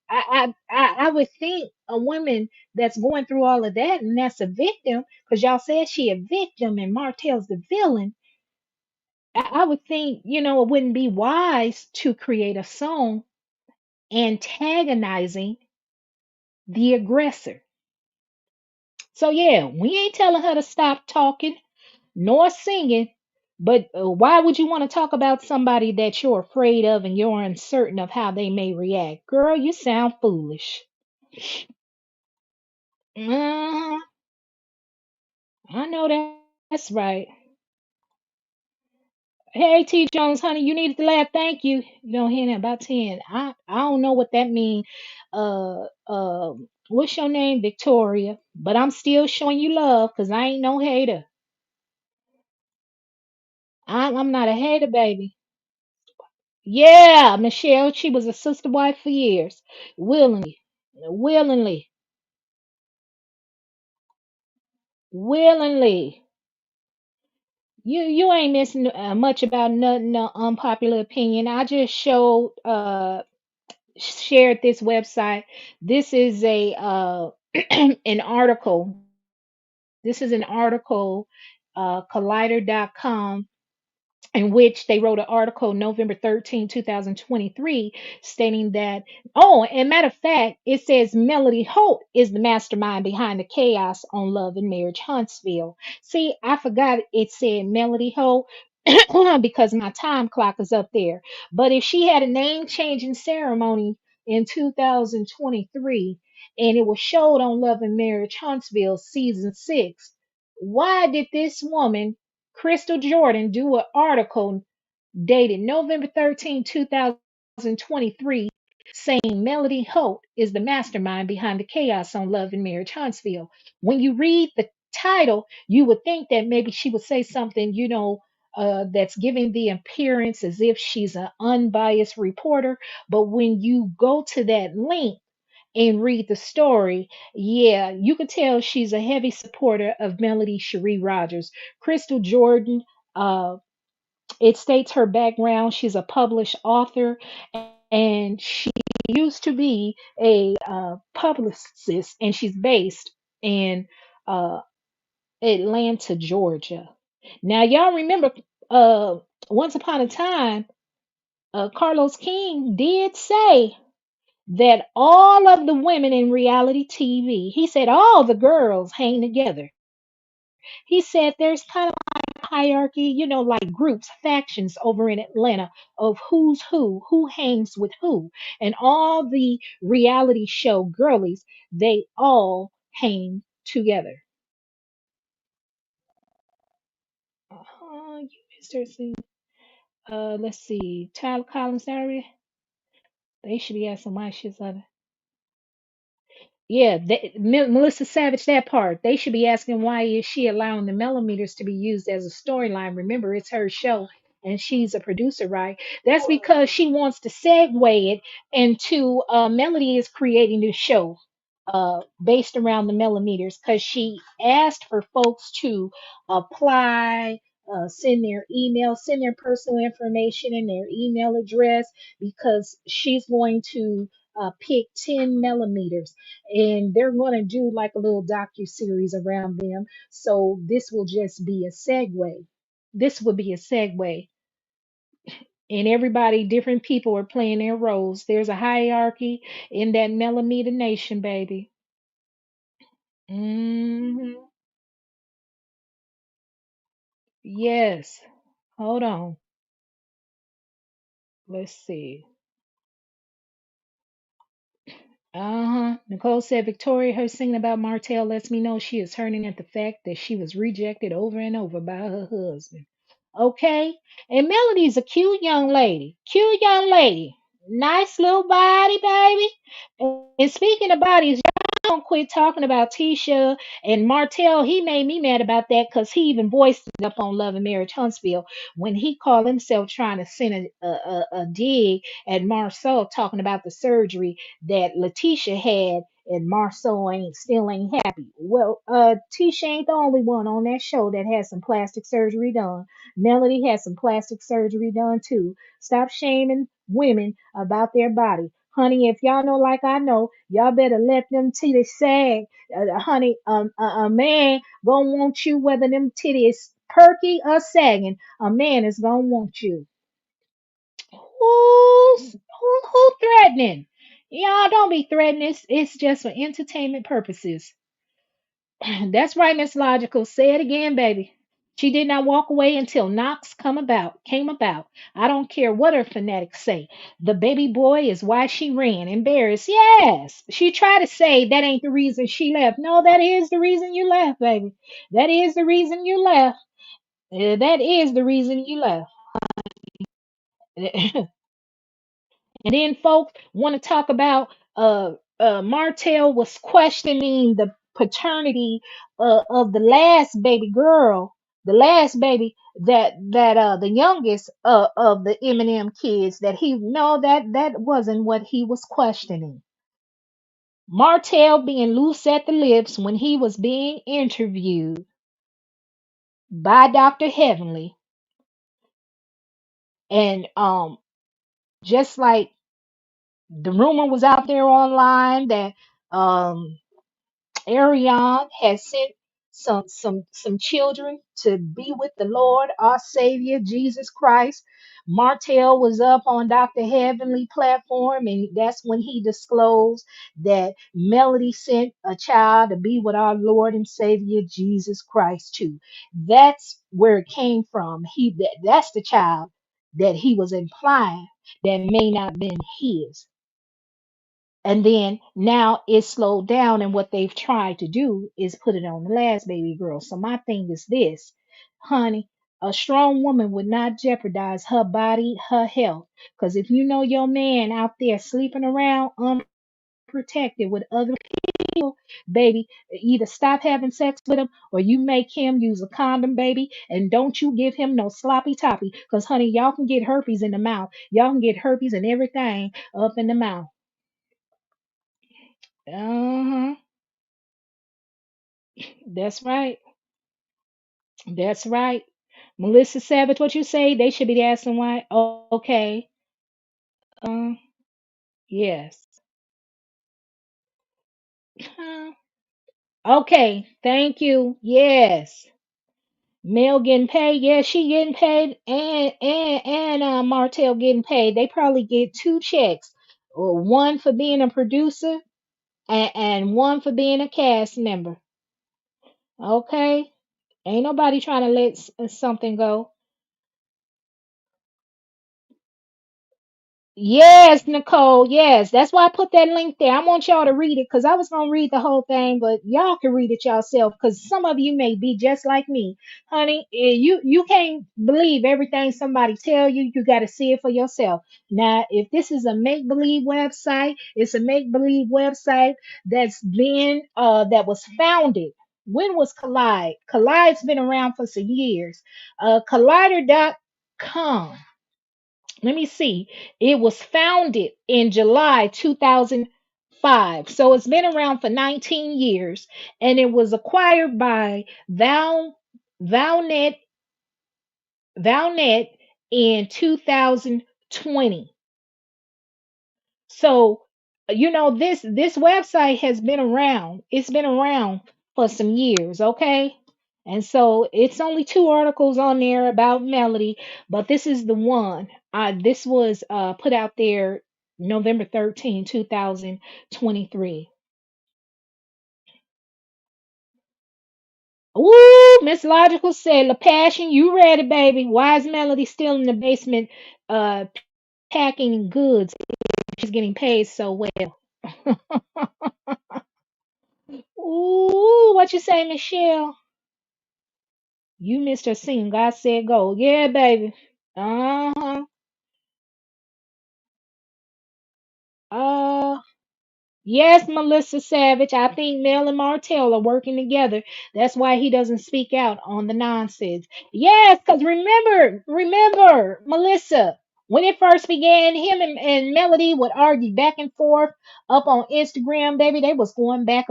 I would think a woman that's going through all of that and that's a victim, because y'all said she a victim and Martell's the villain. I would think, it wouldn't be wise to create a song antagonizing the aggressor. So yeah, we ain't telling her to stop talking nor singing, but why would you want to talk about somebody that you're afraid of and you're uncertain of how they may react? Girl, you sound foolish. uh I know that's right. Hey T Jones, honey, you needed to laugh. Thank you. You don't hear that about 10. I don't know what that means. What's your name, Victoria? But I'm still showing you love because I ain't no hater. I'm not a hater, baby. Yeah, Michelle, she was a sister wife for years. Willingly, willingly. You ain't missing much about nothing, no unpopular opinion. I just shared this website. This is a an article. This is an article, collider.com, in which they wrote an article November 13, 2023, stating that, oh, and matter of fact, it says Melody Holt is the mastermind behind the chaos on Love and Marriage Huntsville. See, I forgot it said Melody Holt because my time clock is up there. But if she had a name changing ceremony in 2023 and it was showed on Love and Marriage Huntsville season 6, why did this woman Crystal Jordan do an article dated November 13, 2023, saying Melody Holt is the mastermind behind the chaos on Love and Marriage Huntsville? When you read the title, you would think that maybe she would say something, that's giving the appearance as if she's an unbiased reporter. But when you go to that link, and read the story, yeah, you can tell she's a heavy supporter of Melody Shari Rodgers. Crystal Jordan, uh, it states her background. She's a published author, and she used to be a publicist, and she's based in uh, Atlanta, Georgia. Now, y'all remember, uh, once upon a time, Carlos King did say that all of the women in reality TV, he said all the girls hang together. He said there's kind of like hierarchy, like groups, factions over in Atlanta of who's who hangs with who. And all the reality show girlies, they all hang together. You missed her scene. Let's see. Tyler Collins area. They should be asking why she's on. Yeah, Melissa Savage, that part. They should be asking why is she allowing the Melometers to be used as a storyline. Remember, it's her show and she's a producer, right? That's because she wants to segue it into Melody is creating this show based around the Melometers because she asked for folks to apply, send their email, send their personal information and their email address because she's going to pick 10 Melometers and they're going to do like a little docu series around them. So this will just be a segue. This would be a segue, and everybody, different people are playing their roles. There's a hierarchy in that Melometer Nation, baby. Hmm. Yes. Hold on. Let's see. Uh-huh. Nicole said Victoria, her singing about Martell lets me know she is hurting at the fact that she was rejected over and over by her husband. Okay? And Melody's a cute young lady. Cute young lady. Nice little body, baby. And speaking of bodies, y'all don't quit talking about Tisha and Martell. He made me mad about that because he even voiced it up on Love and Marriage Huntsville when he called himself trying to send a dig at Marsau talking about the surgery that Latisha had and Marsau ain't happy. Well, Tisha ain't the only one on that show that has some plastic surgery done. Melody has some plastic surgery done too. Stop shaming women about their body. Honey, if y'all know like I know, y'all better let them titties sag. Honey, a man gonna want you whether them titties perky or sagging. A man is gonna want you. Who threatening? Y'all don't be threatening. It's just for entertainment purposes. That's right, Miss Logical. Say it again, baby. She did not walk away until Knox came about. I don't care what her fanatics say. The baby boy is why she ran. Embarrassed. Yes. She tried to say that ain't the reason she left. No, that is the reason you left, baby. That is the reason you left. That is the reason you left. And then folks want to talk about Martell was questioning the paternity of the last baby girl, the last baby that the youngest of the Eminem kids that he no that wasn't what he was questioning. Martell being loose at the lips when he was being interviewed by Dr. Heavenly and just like the rumor was out there online that um Arion has sent some children to be with the Lord, our Savior, Jesus Christ. Martell was up on Dr. Heavenly platform, and that's when he disclosed that Melody sent a child to be with our Lord and Savior Jesus Christ too. That's where it came from. That's the child that he was implying that may not have been his. And then now it's slowed down, and what they've tried to do is put it on the last baby girl. So my thing is this, honey, a strong woman would not jeopardize her body, her health. Because if you know your man out there sleeping around unprotected with other people, baby, either stop having sex with him or you make him use a condom, baby, and don't you give him no sloppy toppy. Because honey, y'all can get herpes in the mouth. Y'all can get herpes and everything up in the mouth. Uh-huh. That's right. That's right. Melissa Savage, what you say? They should be asking why. Oh, okay. Um, yes. Huh. Okay. Thank you. Yes. Mel getting paid. Yeah, she getting paid, and Martell getting paid. They probably get two checks, or one for being a producer, and one for being a cast member. Okay. Ain't nobody trying to let something go. Yes, Nicole. Yes, that's why I put that link there. I want y'all to read it because I was gonna read the whole thing, but y'all can read it yourself because some of you may be just like me, honey. You can't believe everything somebody tell you. You got to see it for yourself. Now, if this is a make believe website, it's a make believe website that was founded. When was Collide? Collide's been around for some years. Collider.com. Let me see. It was founded in July 2005. So it's been around for 19 years and it was acquired by Valnet Valnet in 2020. So, this website has been around. It's been around for some years, okay? And so it's only two articles on there about Melody, but this is the one. This was put out there November 13, 2023. Ooh, Miss Logical said, La Passion, you ready, baby? Why is Melody still in the basement uh packing goods? She's getting paid so well. Ooh, what you say, Michelle? You missed her sing. God said go. Yeah, baby. Uh-huh. Uh, yes, Melissa Savage. I think Mel and Martell are working together. That's why he doesn't speak out on the nonsense. Yes, because remember, Melissa, when it first began, him and Melody would argue back and forth up on Instagram, baby. They was going back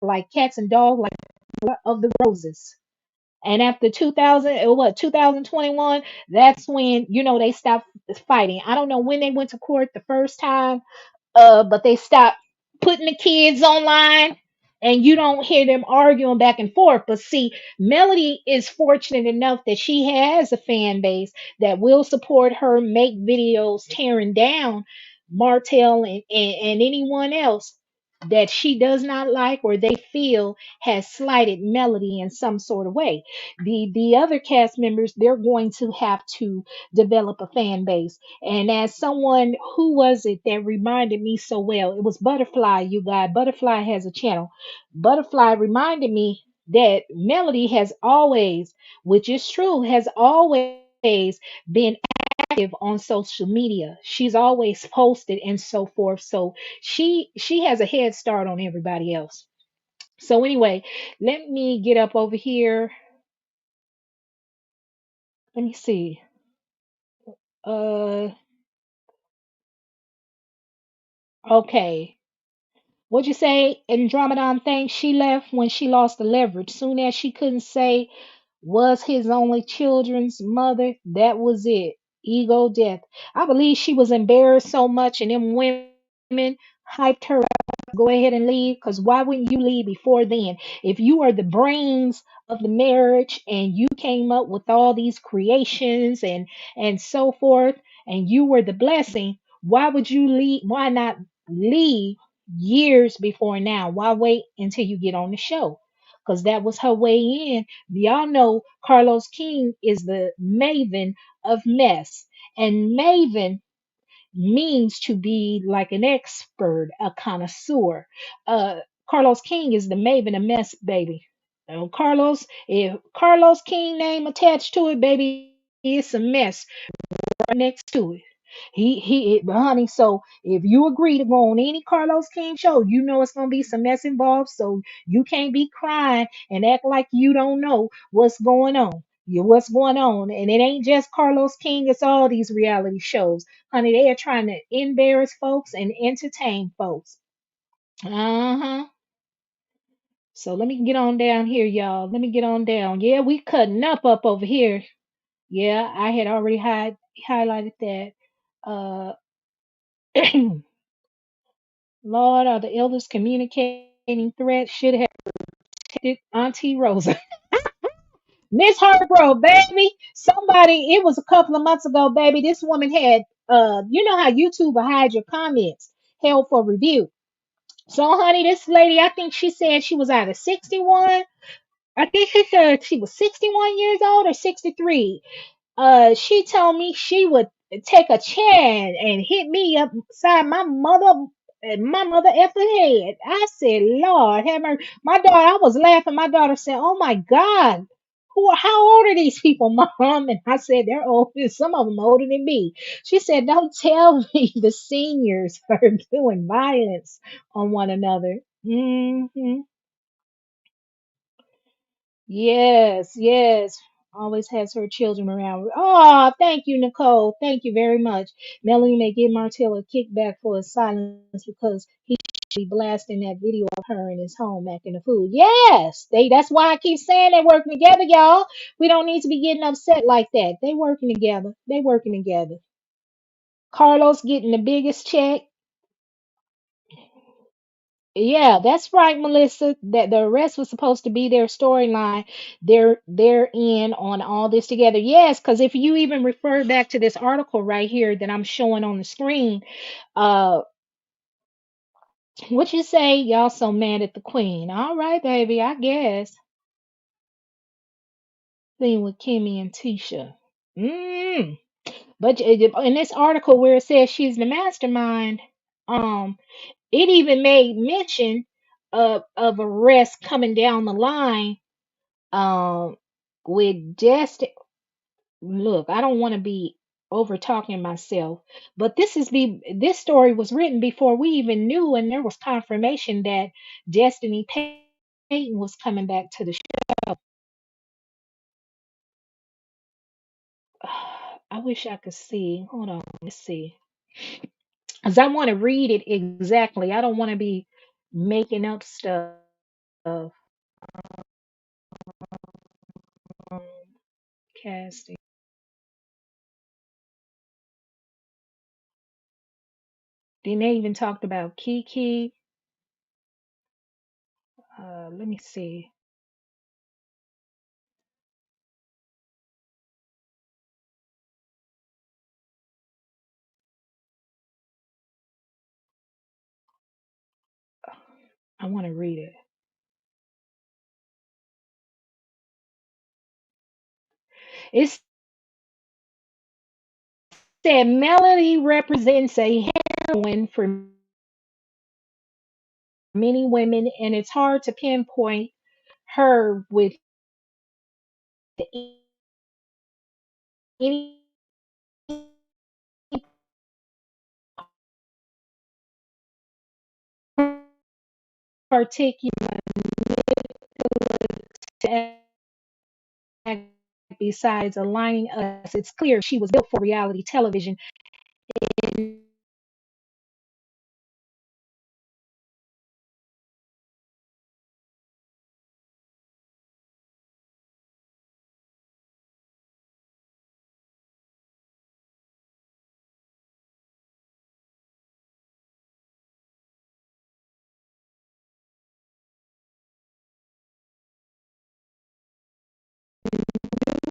like cats and dogs, like of the roses. And after 2021, that's when, they stopped fighting. I don't know when they went to court the first time, but they stopped putting the kids online and you don't hear them arguing back and forth. But see, Melody is fortunate enough that she has a fan base that will support her, make videos tearing down Martell and anyone else that she does not like or they feel has slighted Melody in some sort of way. The other cast members, they're going to have to develop a fan base. And as someone, who was it that reminded me so well? It was Butterfly, you guys. Butterfly has a channel. Butterfly reminded me that Melody has always, which is true, has always been active on social media. She's always posted and so forth. So she has a head start on everybody else. So anyway, let me get up over here. Let me see. Uh okay. What'd you say? Andromedon thinks she left when she lost the leverage. Soon as she couldn't say was his only children's mother, that was it. Ego death. I believe she was embarrassed so much and them women hyped her up to go ahead and leave. Because why wouldn't you leave before then? If you are the brains of the marriage and you came up with all these creations and so forth, and you were the blessing, why would you leave? Why not leave years before now? Why wait until you get on the show? Because that was her way in. Y'all know Carlos King is the maven of mess. And maven means to be like an expert, a connoisseur. Uh, Carlos King is the maven of mess, baby. Carlos, if Carlos King name attached to it, baby, it's a mess right next to it. Honey. So if you agree to go on any Carlos King show, you know it's gonna be some mess involved. So you can't be crying and act like you don't know what's going on. What's going on, and it ain't just Carlos King. It's all these reality shows, honey. They are trying to embarrass folks and entertain folks. Uh-huh. So let me get on down here, y'all. Let me get on down. Yeah, we cutting up over here. Yeah, I had already highlighted that. Uh, Lord, are the elders communicating threats? Should have protected Auntie Rosa. Miss Hargrove, baby. Somebody, it was a couple of months ago, baby. This woman had, you know how YouTube will hide your comments, held for review. So, honey, this lady, I think she said she was either 61. I think she said she was 61 years old or 63. She told me she would take a chair and hit me upside my mother effing head. I said, Lord, have mercy. My daughter, I was laughing. My daughter said, oh my God, how old are these people, Mom? And I said, they're old. Some of them older than me. She said, don't tell me the seniors are doing violence on one another. Hmm. Yes, yes. Always has her children around. Oh, thank you, Nicole. Thank you very much. Melanie may give Martell a kickback for his silence because he should be blasting that video of her in his home making the food. Yes, that's why I keep saying they're working together, y'all. We don't need to be getting upset like that. They working together. They working together. Carlos getting the biggest check. Yeah, that's right, Melissa. That the arrest was supposed to be their storyline. They're in on all this together. Yes, because if you even refer back to this article right here that I'm showing on the screen, uh, what you say? Y'all so mad at the queen. All right, baby, I guess. Thing with Kimmi and Tisha. Mm. But in this article where it says she's the mastermind, um, it even made mention of arrests coming down the line um with just look, I don't want to be over talking myself, but this story was written before we even knew, and there was confirmation that Destiny Payton was coming back to the show. I wish I could see. Hold on, let's see. Because I want to read it exactly. I don't want to be making up stuff. Um, casting. Then they even talked about Kiki. Let me see. I want to read it. It said Melody represents a heroine for many women, and it's hard to pinpoint her with any particular act besides aligning us. It's clear she was built for reality television and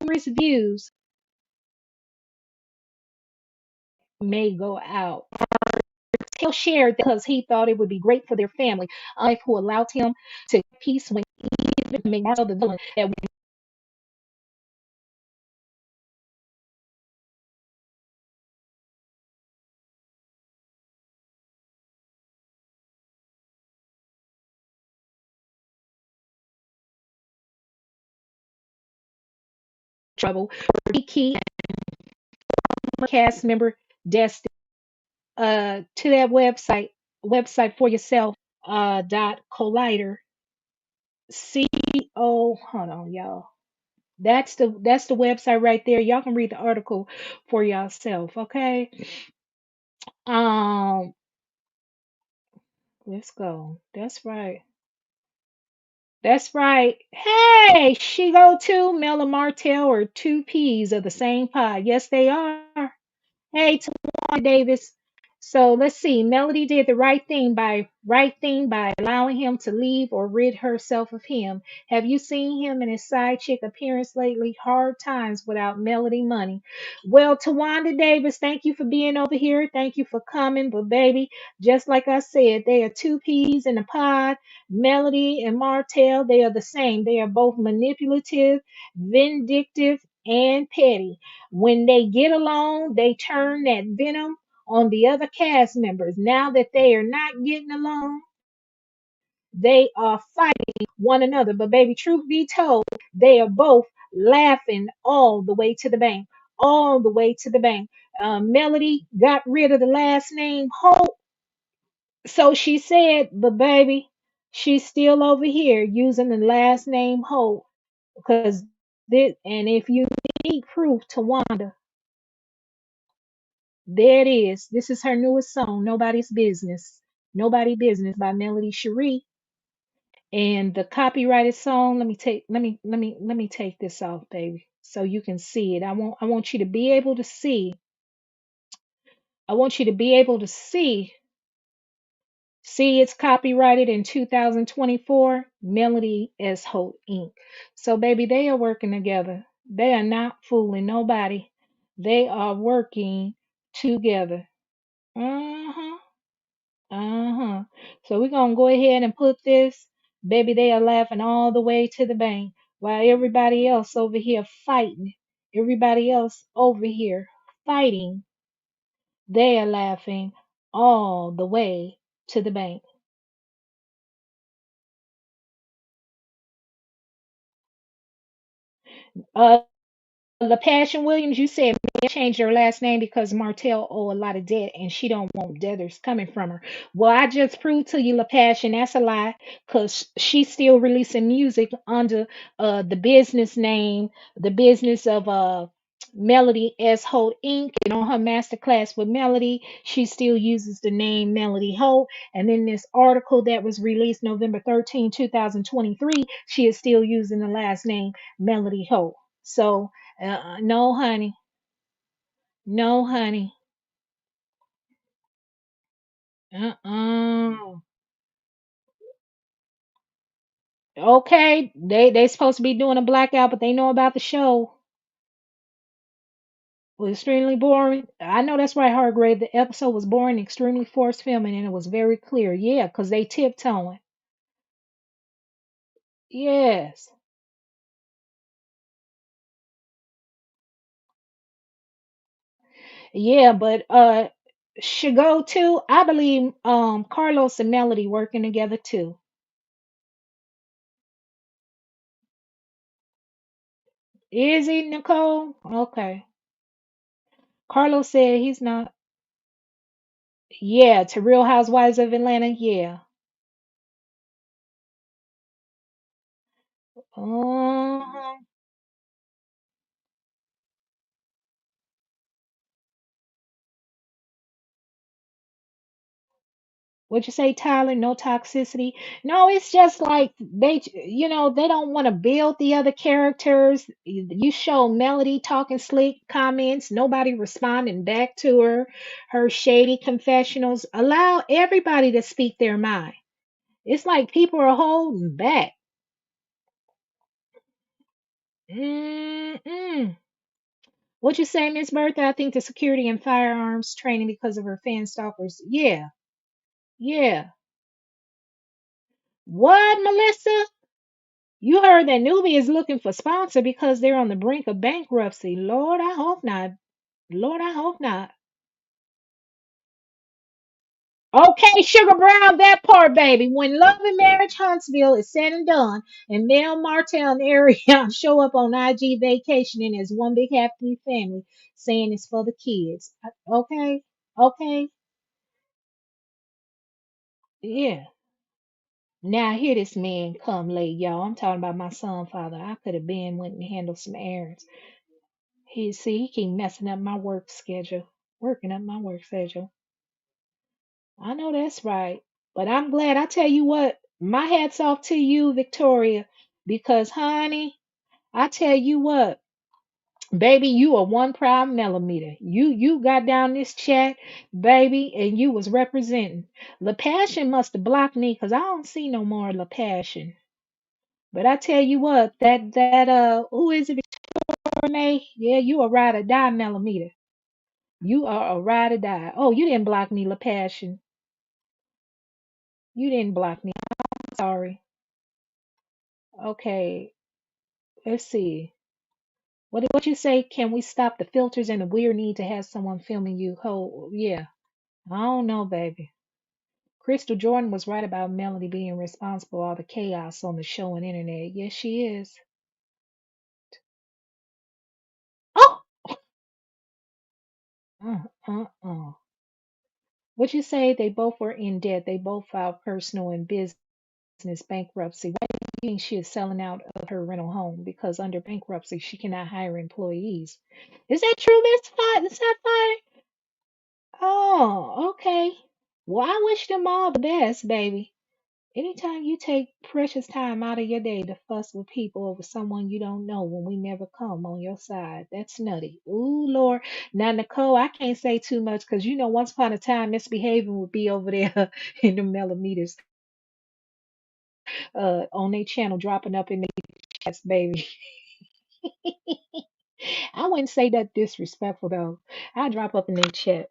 numerous views may go out. He'll share because he thought it would be great for their family. Who allowed him to peace when even make the villain that we trouble. Key cast member Destiny to that website for yourself dot collider hold on y'all, that's the website right there. Y'all can read the article for yourself. Okay. um Let's go. That's right. That's right. Hey, she go to Mel and Martell are two peas of the same pie. Yes, they are. Hey, Davis. So let's see. Melody did the right thing by allowing him to leave or rid herself of him. Have you seen him in his side chick appearance lately? Hard times without Melody money. Well, Tawanda Davis, thank you for being over here. Thank you for coming. But baby, just like I said, they are two peas in a pod. Melody and Martell, they are the same. They are both manipulative, vindictive, and petty. When they get along, they turn that venom on the other cast members. Now that they are not getting along, they are fighting one another. But baby, truth be told, they are both laughing all the way to the bank. All the way to the bank. Melody got rid of the last name Holt, so she said, but baby, she's still over here using the last name Holt because this. And if you need proof, Tawanda, there it is. This is her newest song, Nobody's Business. Nobody Business by Melody Cherie. And the copyrighted song, let me take this off, baby, so you can see it. I want you to be able to see. I want you to be able to see. See, it's copyrighted in 2024, Melody S. Holt Inc. So baby, they are working together. They are not fooling nobody. They are working together. Uh-huh. Uh-huh. So we're gonna go ahead and put this. Baby, they are laughing all the way to the bank while everybody else over here fighting. Everybody else over here fighting. They are laughing all the way to the bank. Uh, LaPassion Williams, you said they changed her last name because Martell owe a lot of debt and she don't want debtors coming from her. Well, I just proved to you, LaPassion, that's a lie because she's still releasing music under the business name, the business of Melody S. Holt Inc. And on her masterclass with Melody, she still uses the name Melody Holt. And in this article that was released November 13, 2023, she is still using the last name Melody Holt. So, no, honey. No, honey. Uh-uh. Okay, they supposed to be doing a blackout, but they know about the show. It was extremely boring. I know that's right, Hargrave. The episode was boring, extremely forced filming, and it was very clear. Yeah, because they tiptoeing. Yes. Yeah, but should go too. I believe Carlos and Melody working together too. Is he, Nicole? Okay. Carlos said he's not. Yeah, to Real Housewives of Atlanta. Yeah. Uh-huh. What'd you say, Tyler? No toxicity. No, it's just like they don't want to build the other characters. You show Melody talking slick comments, nobody responding back to her, her shady confessionals. Allow everybody to speak their mind. It's like people are holding back. Mm-mm. What you say, Miss Bertha? I think the security and firearms training because of her fan stalkers. Yeah, yeah. What, Melissa? You heard that Newbie is looking for sponsor because they're on the brink of bankruptcy. Lord, I hope not. Lord, I hope not. Okay, Sugar Brown, that part, baby. When Love and Marriage Huntsville is said and done, and Mel Martell and Ariana show up on IG vacationing as one big happy family, saying it's for the kids. Okay, okay, yeah. Now here this man come late, y'all. I'm talking about my son, father. I could have been went and handled some errands. He keep messing up my work schedule, working up my work schedule. I know that's right. But I'm glad. I tell you what, my hat's off to you, Victoria, because honey, I tell you what, baby, you are one proud millimeter. You got down this chat, baby, and you was representing. La Passion must have blocked me because I don't see no more La Passion. But I tell you what, that who is it, Victoria May? Yeah, you a ride or die millimeter. You are a ride or die. Oh, you didn't block me, La Passion. You didn't block me. I'm sorry. Okay, let's see. What you say? Can we stop the filters and the weird need to have someone filming you? Oh, yeah. I don't know, baby. Crystal Jordan was right about Melody being responsible for all the chaos on the show and internet. Yes, she is. Oh, uh, uh. What you say? They both were in debt. They both filed personal and business bankruptcy. Why do you think she is selling out of her rental home? Because under bankruptcy, she cannot hire employees. Is that true, Miss Sapphire? Oh, okay. Well, I wish them all the best, baby. Anytime you take precious time out of your day to fuss with people over someone you don't know when we never come on your side, that's nutty. Ooh, Lord. Now, Nicole, I can't say too much because you know once upon a time misbehaving would be over there in the Melometers on their channel dropping up in the chats, baby. I wouldn't say that disrespectful though. I drop up in their chat.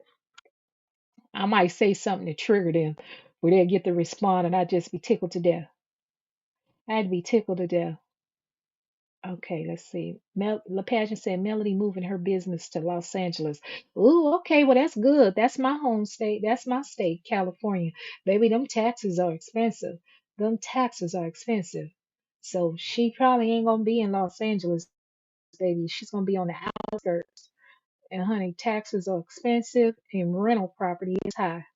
I might say something to trigger them where they'll get the response and I'd just be tickled to death. I'd be tickled to death. Okay, let's see. LaPassion said Melody moving her business to Los Angeles. Ooh, okay, well that's good. That's my home state. That's my state, California. Baby, them taxes are expensive. Them taxes are expensive. So she probably ain't gonna be in Los Angeles, baby. She's gonna be on the outskirts. And honey, taxes are expensive and rental property is high.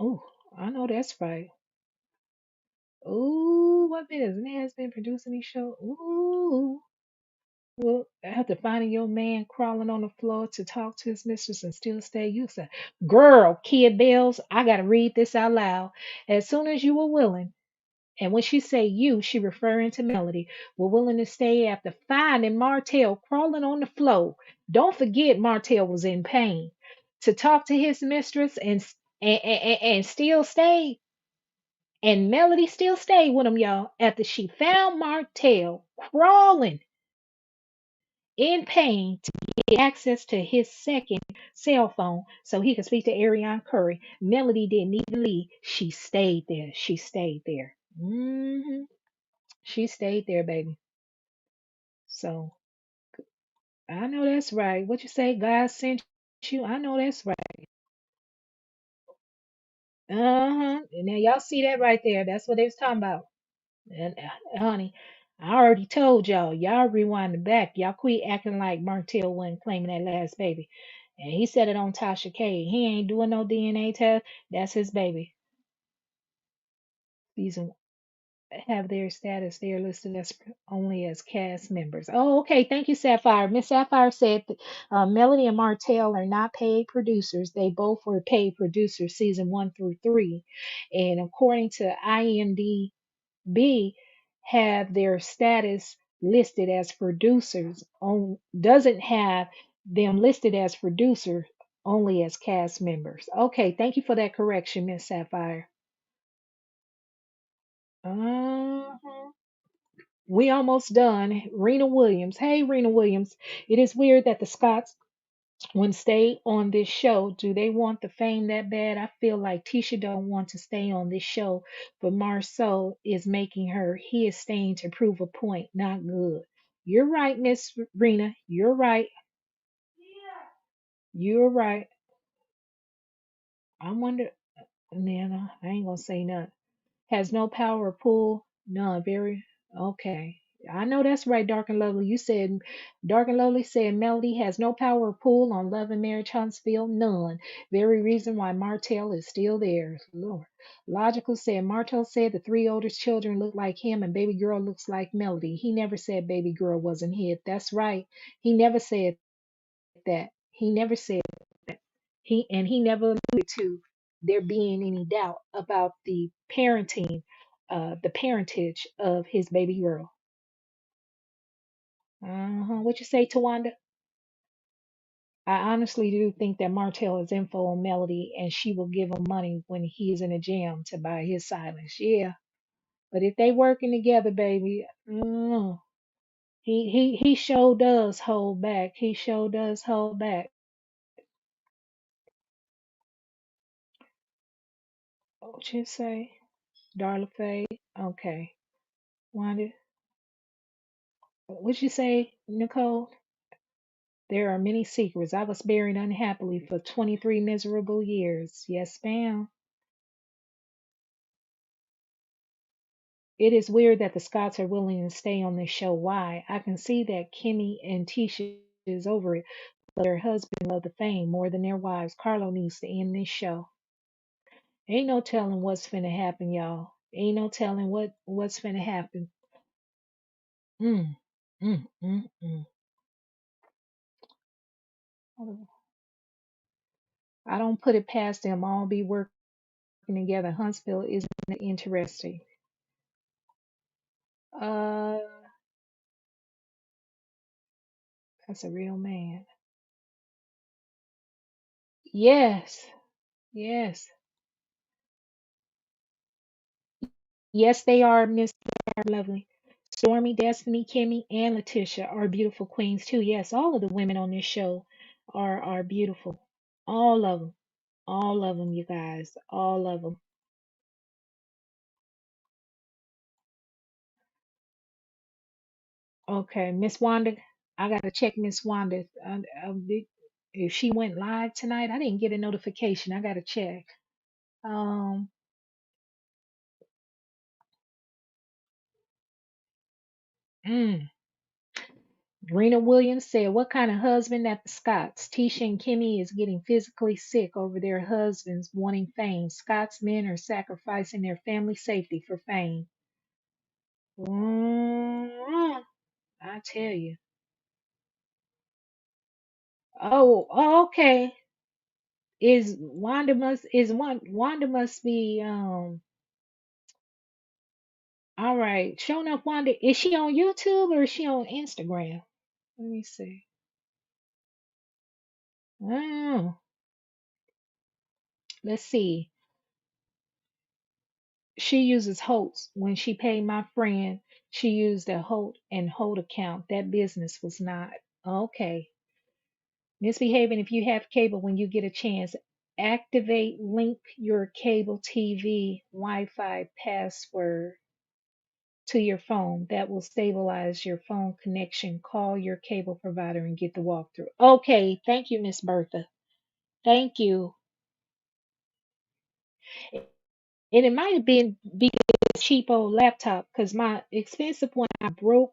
Oh, I know that's right. Ooh, what business? Man has been producing these shows. Ooh. Well, after finding your man crawling on the floor to talk to his mistress and still stay, you said, girl, Kid Bells, I gotta read this out loud. As soon as you were willing, and when she say you, she referring to Melody, were willing to stay after finding Martell crawling on the floor. Don't forget Martell was in pain. To talk to his mistress and still stay, and Melody still stayed with him, y'all, after she found Martell crawling in pain to get access to his second cell phone so he could speak to Ariane Curry. Melody didn't even leave. She stayed there. She stayed there. She stayed there, baby. So I know that's right. What you say? God sent you. I know that's right. Uh-huh. And now y'all see that right there. That's what they was talking about. And honey, I already told y'all. Y'all rewind the back. Y'all quit acting like Martell wasn't claiming that last baby. And he said it on Tasha K. He ain't doing no DNA test. That's his baby. These have their status. They are listed as only as cast members. Oh, okay. Thank you, Sapphire. Miss Sapphire said Melody and Martell are not paid producers. They both were paid producers season 1 through 3. And according to IMDb, have their status listed as producers on doesn't have them listed as producers, only as cast members. Okay, thank you for that correction, Miss Sapphire. uh we almost done. Rena Williams. Hey, Rena Williams. It is weird that the Scotts when stay on this show. Do they want the fame that bad? I feel like Tisha don't want to stay on this show, but Marsau is making her. He is staying to prove a point. Not good. You're right, Miss Rena. You're right. You're right. I wonder. Nana, I ain't gonna say nothing. Has no power or pull. None. Very okay. I know that's right, Dark and Lovely. You said Dark and Lovely said Melody has no power or pull on Love and Marriage Huntsville. None. Very reason why Martell is still there. Lord. Logical said Martell said the three oldest children look like him and baby girl looks like Melody. He never said baby girl wasn't his. That's right. He never said that. He never said he never alluded to. there being any doubt about the parentage of his baby girl. What you say, Tawanda? I honestly do think that Martell is info on Melody, and she will give him money when he is in a jam to buy his silence. Yeah, but if they working together, baby, he sure does hold back. He sure does hold back. What you say, Darla Faye? Okay, Wanda. What you say, Nicole? There are many secrets. I was buried unhappily for 23 miserable years. Yes, ma'am. It is weird that the Scots are willing to stay on this show. Why? I can see that Kimmi and Tisha is over it, but their husband love the fame more than their wives. Carlo needs to end this show. Ain't no telling what's finna happen, y'all. Ain't no telling what's finna happen. Mm, mm. I don't put it past them all be working together. Huntsville isn't interesting. Uh, that's a real man. Yes, yes, yes. They are Miss Lovely. Stormy, Destiny, Kimmi, and Latisha are beautiful queens too. Yes, all of the women on this show are beautiful. All of them. All of them, you guys. All of them. Okay, Miss Wanda. I gotta check Miss Wanda. If she went live tonight, I didn't get a notification. I gotta check. Um, mm. Rena Williams said, "What kind of husband at the Scots? Tisha and Kimmi is getting physically sick over their husbands wanting fame. Scots men are sacrificing their family safety for fame." Mm, I tell you. Oh, okay. Wanda must be all right. Showing up Wanda. Is she on YouTube or is she on Instagram? Let me see. Oh, let's see. She uses Holt's. When she paid my friend, she used a Holt and Holt account. That business was not. Okay. Misbehaving if you have cable when you get a chance. Activate, link your cable TV Wi Fi password to your phone. That will stabilize your phone connection. Call your cable provider and get the walkthrough. Okay. Thank you, Miss Bertha. Thank you. And it might have been because cheap old laptop because my expensive one I broke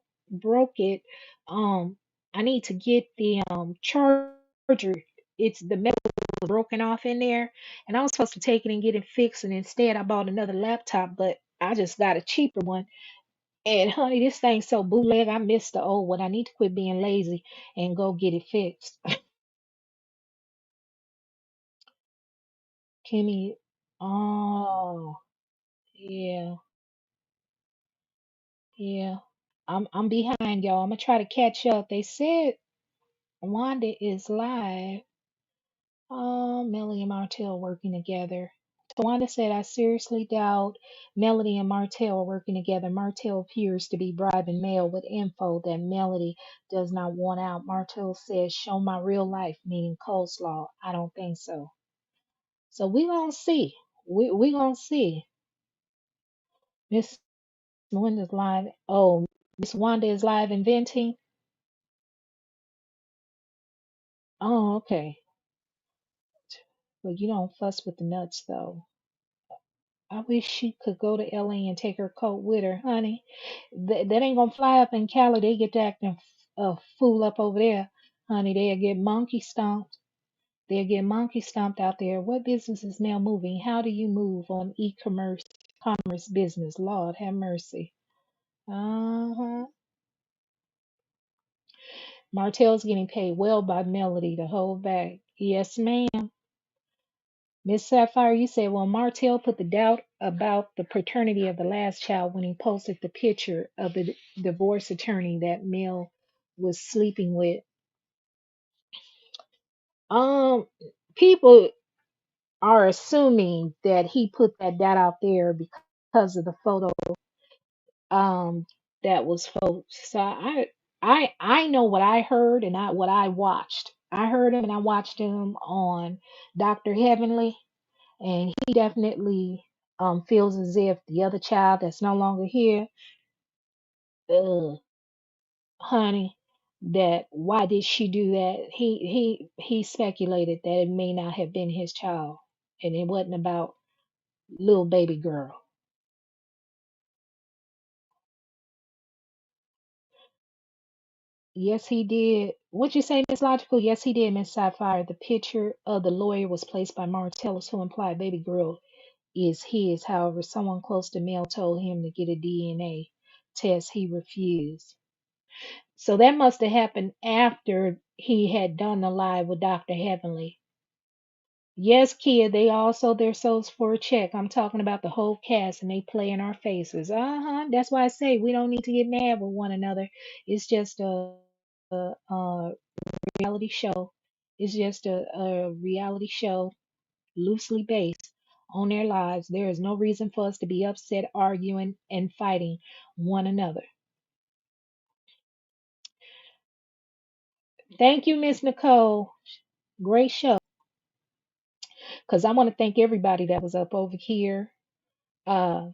it. Um, I need to get the charger. It's the metal was broken off in there, and I was supposed to take it and get it fixed. And instead, I bought another laptop, but I just got a cheaper one. And honey, this thing's so bootleg. I missed the old one. I need to quit being lazy and go get it fixed. Kimmy, oh yeah, yeah. I'm behind y'all. I'm gonna try to catch up. They said Wanda is live. Melody and Martell working together. Wanda said, I seriously doubt Melody and Martell are working together. Martell appears to be bribing Mel with info that Melody does not want out. Martell says, show my real life, meaning coleslaw. I don't think so. So we gonna see. We gonna see. Miss Wanda's live. Oh, Miss Wanda is live inventing. Oh, okay. Well, you don't fuss with the nuts though. I wish she could go to LA and take her coat with her, honey. That ain't gonna fly up in Cali. They get to acting a fool up over there, honey. They'll get monkey stomped. They'll get monkey stomped out there. What business is now moving? How do you move on commerce business? Lord have mercy. Uh-huh. Martell's getting paid well by Melody to hold back. Yes, ma'am. Miss Sapphire, you said, well, Martell put the doubt about the paternity of the last child when he posted the picture of the divorce attorney that Mel was sleeping with. Um, People are assuming that he put that doubt out there because of the photo um that was posted. So I know what I heard and what I watched. I heard him and I watched him on Dr. Heavenly, and he definitely feels as if the other child that's no longer here, uh, honey, that why did she do that? He speculated that it may not have been his child, and it wasn't about little baby girl. Yes, he did. What'd you say, Miss Logical? Yes, he did, Miss Sapphire. The picture of the lawyer was placed by Martellus, who implied baby girl is his. However, someone close to Mel told him to get a DNA test. He refused. So that must have happened after he had done the live with Dr. Heavenly. Yes, kid, they all sold their souls for a check. I'm talking about the whole cast and they play in our faces. Uh-huh. That's why I say we don't need to get mad with one another. It's just a reality show. It's just a reality show loosely based on their lives. There is no reason for us to be upset, arguing, and fighting one another. Thank you, Miss Nicole. Great show. Because I want to thank everybody that was up over here. Uh,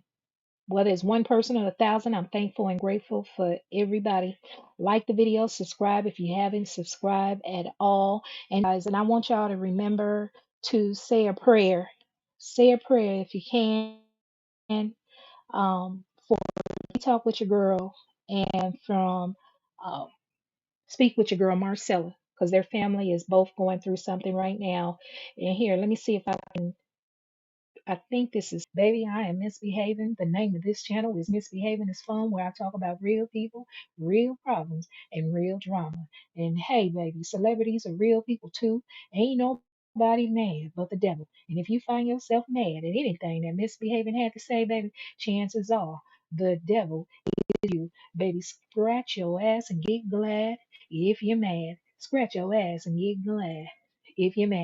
Whether it's one person or 1,000, I'm thankful and grateful for everybody. Like the video, subscribe if you haven't subscribed at all. And guys, and I want y'all to remember to say a prayer. Say a prayer if you can. For talk with your girl and from um, speak with your girl Marcella, because their family is both going through something right now. And here, let me see if I can. I think this is Baby, I Am Misbehaving. The name of this channel is Misbehaving is Fun, where I talk about real people, real problems, and real drama. And hey, baby, celebrities are real people too. Ain't nobody mad but the devil. And if you find yourself mad at anything that Misbehaving had to say, baby, chances are the devil is you. Baby, scratch your ass and get glad if you're mad. Scratch your ass and get glad if you're mad.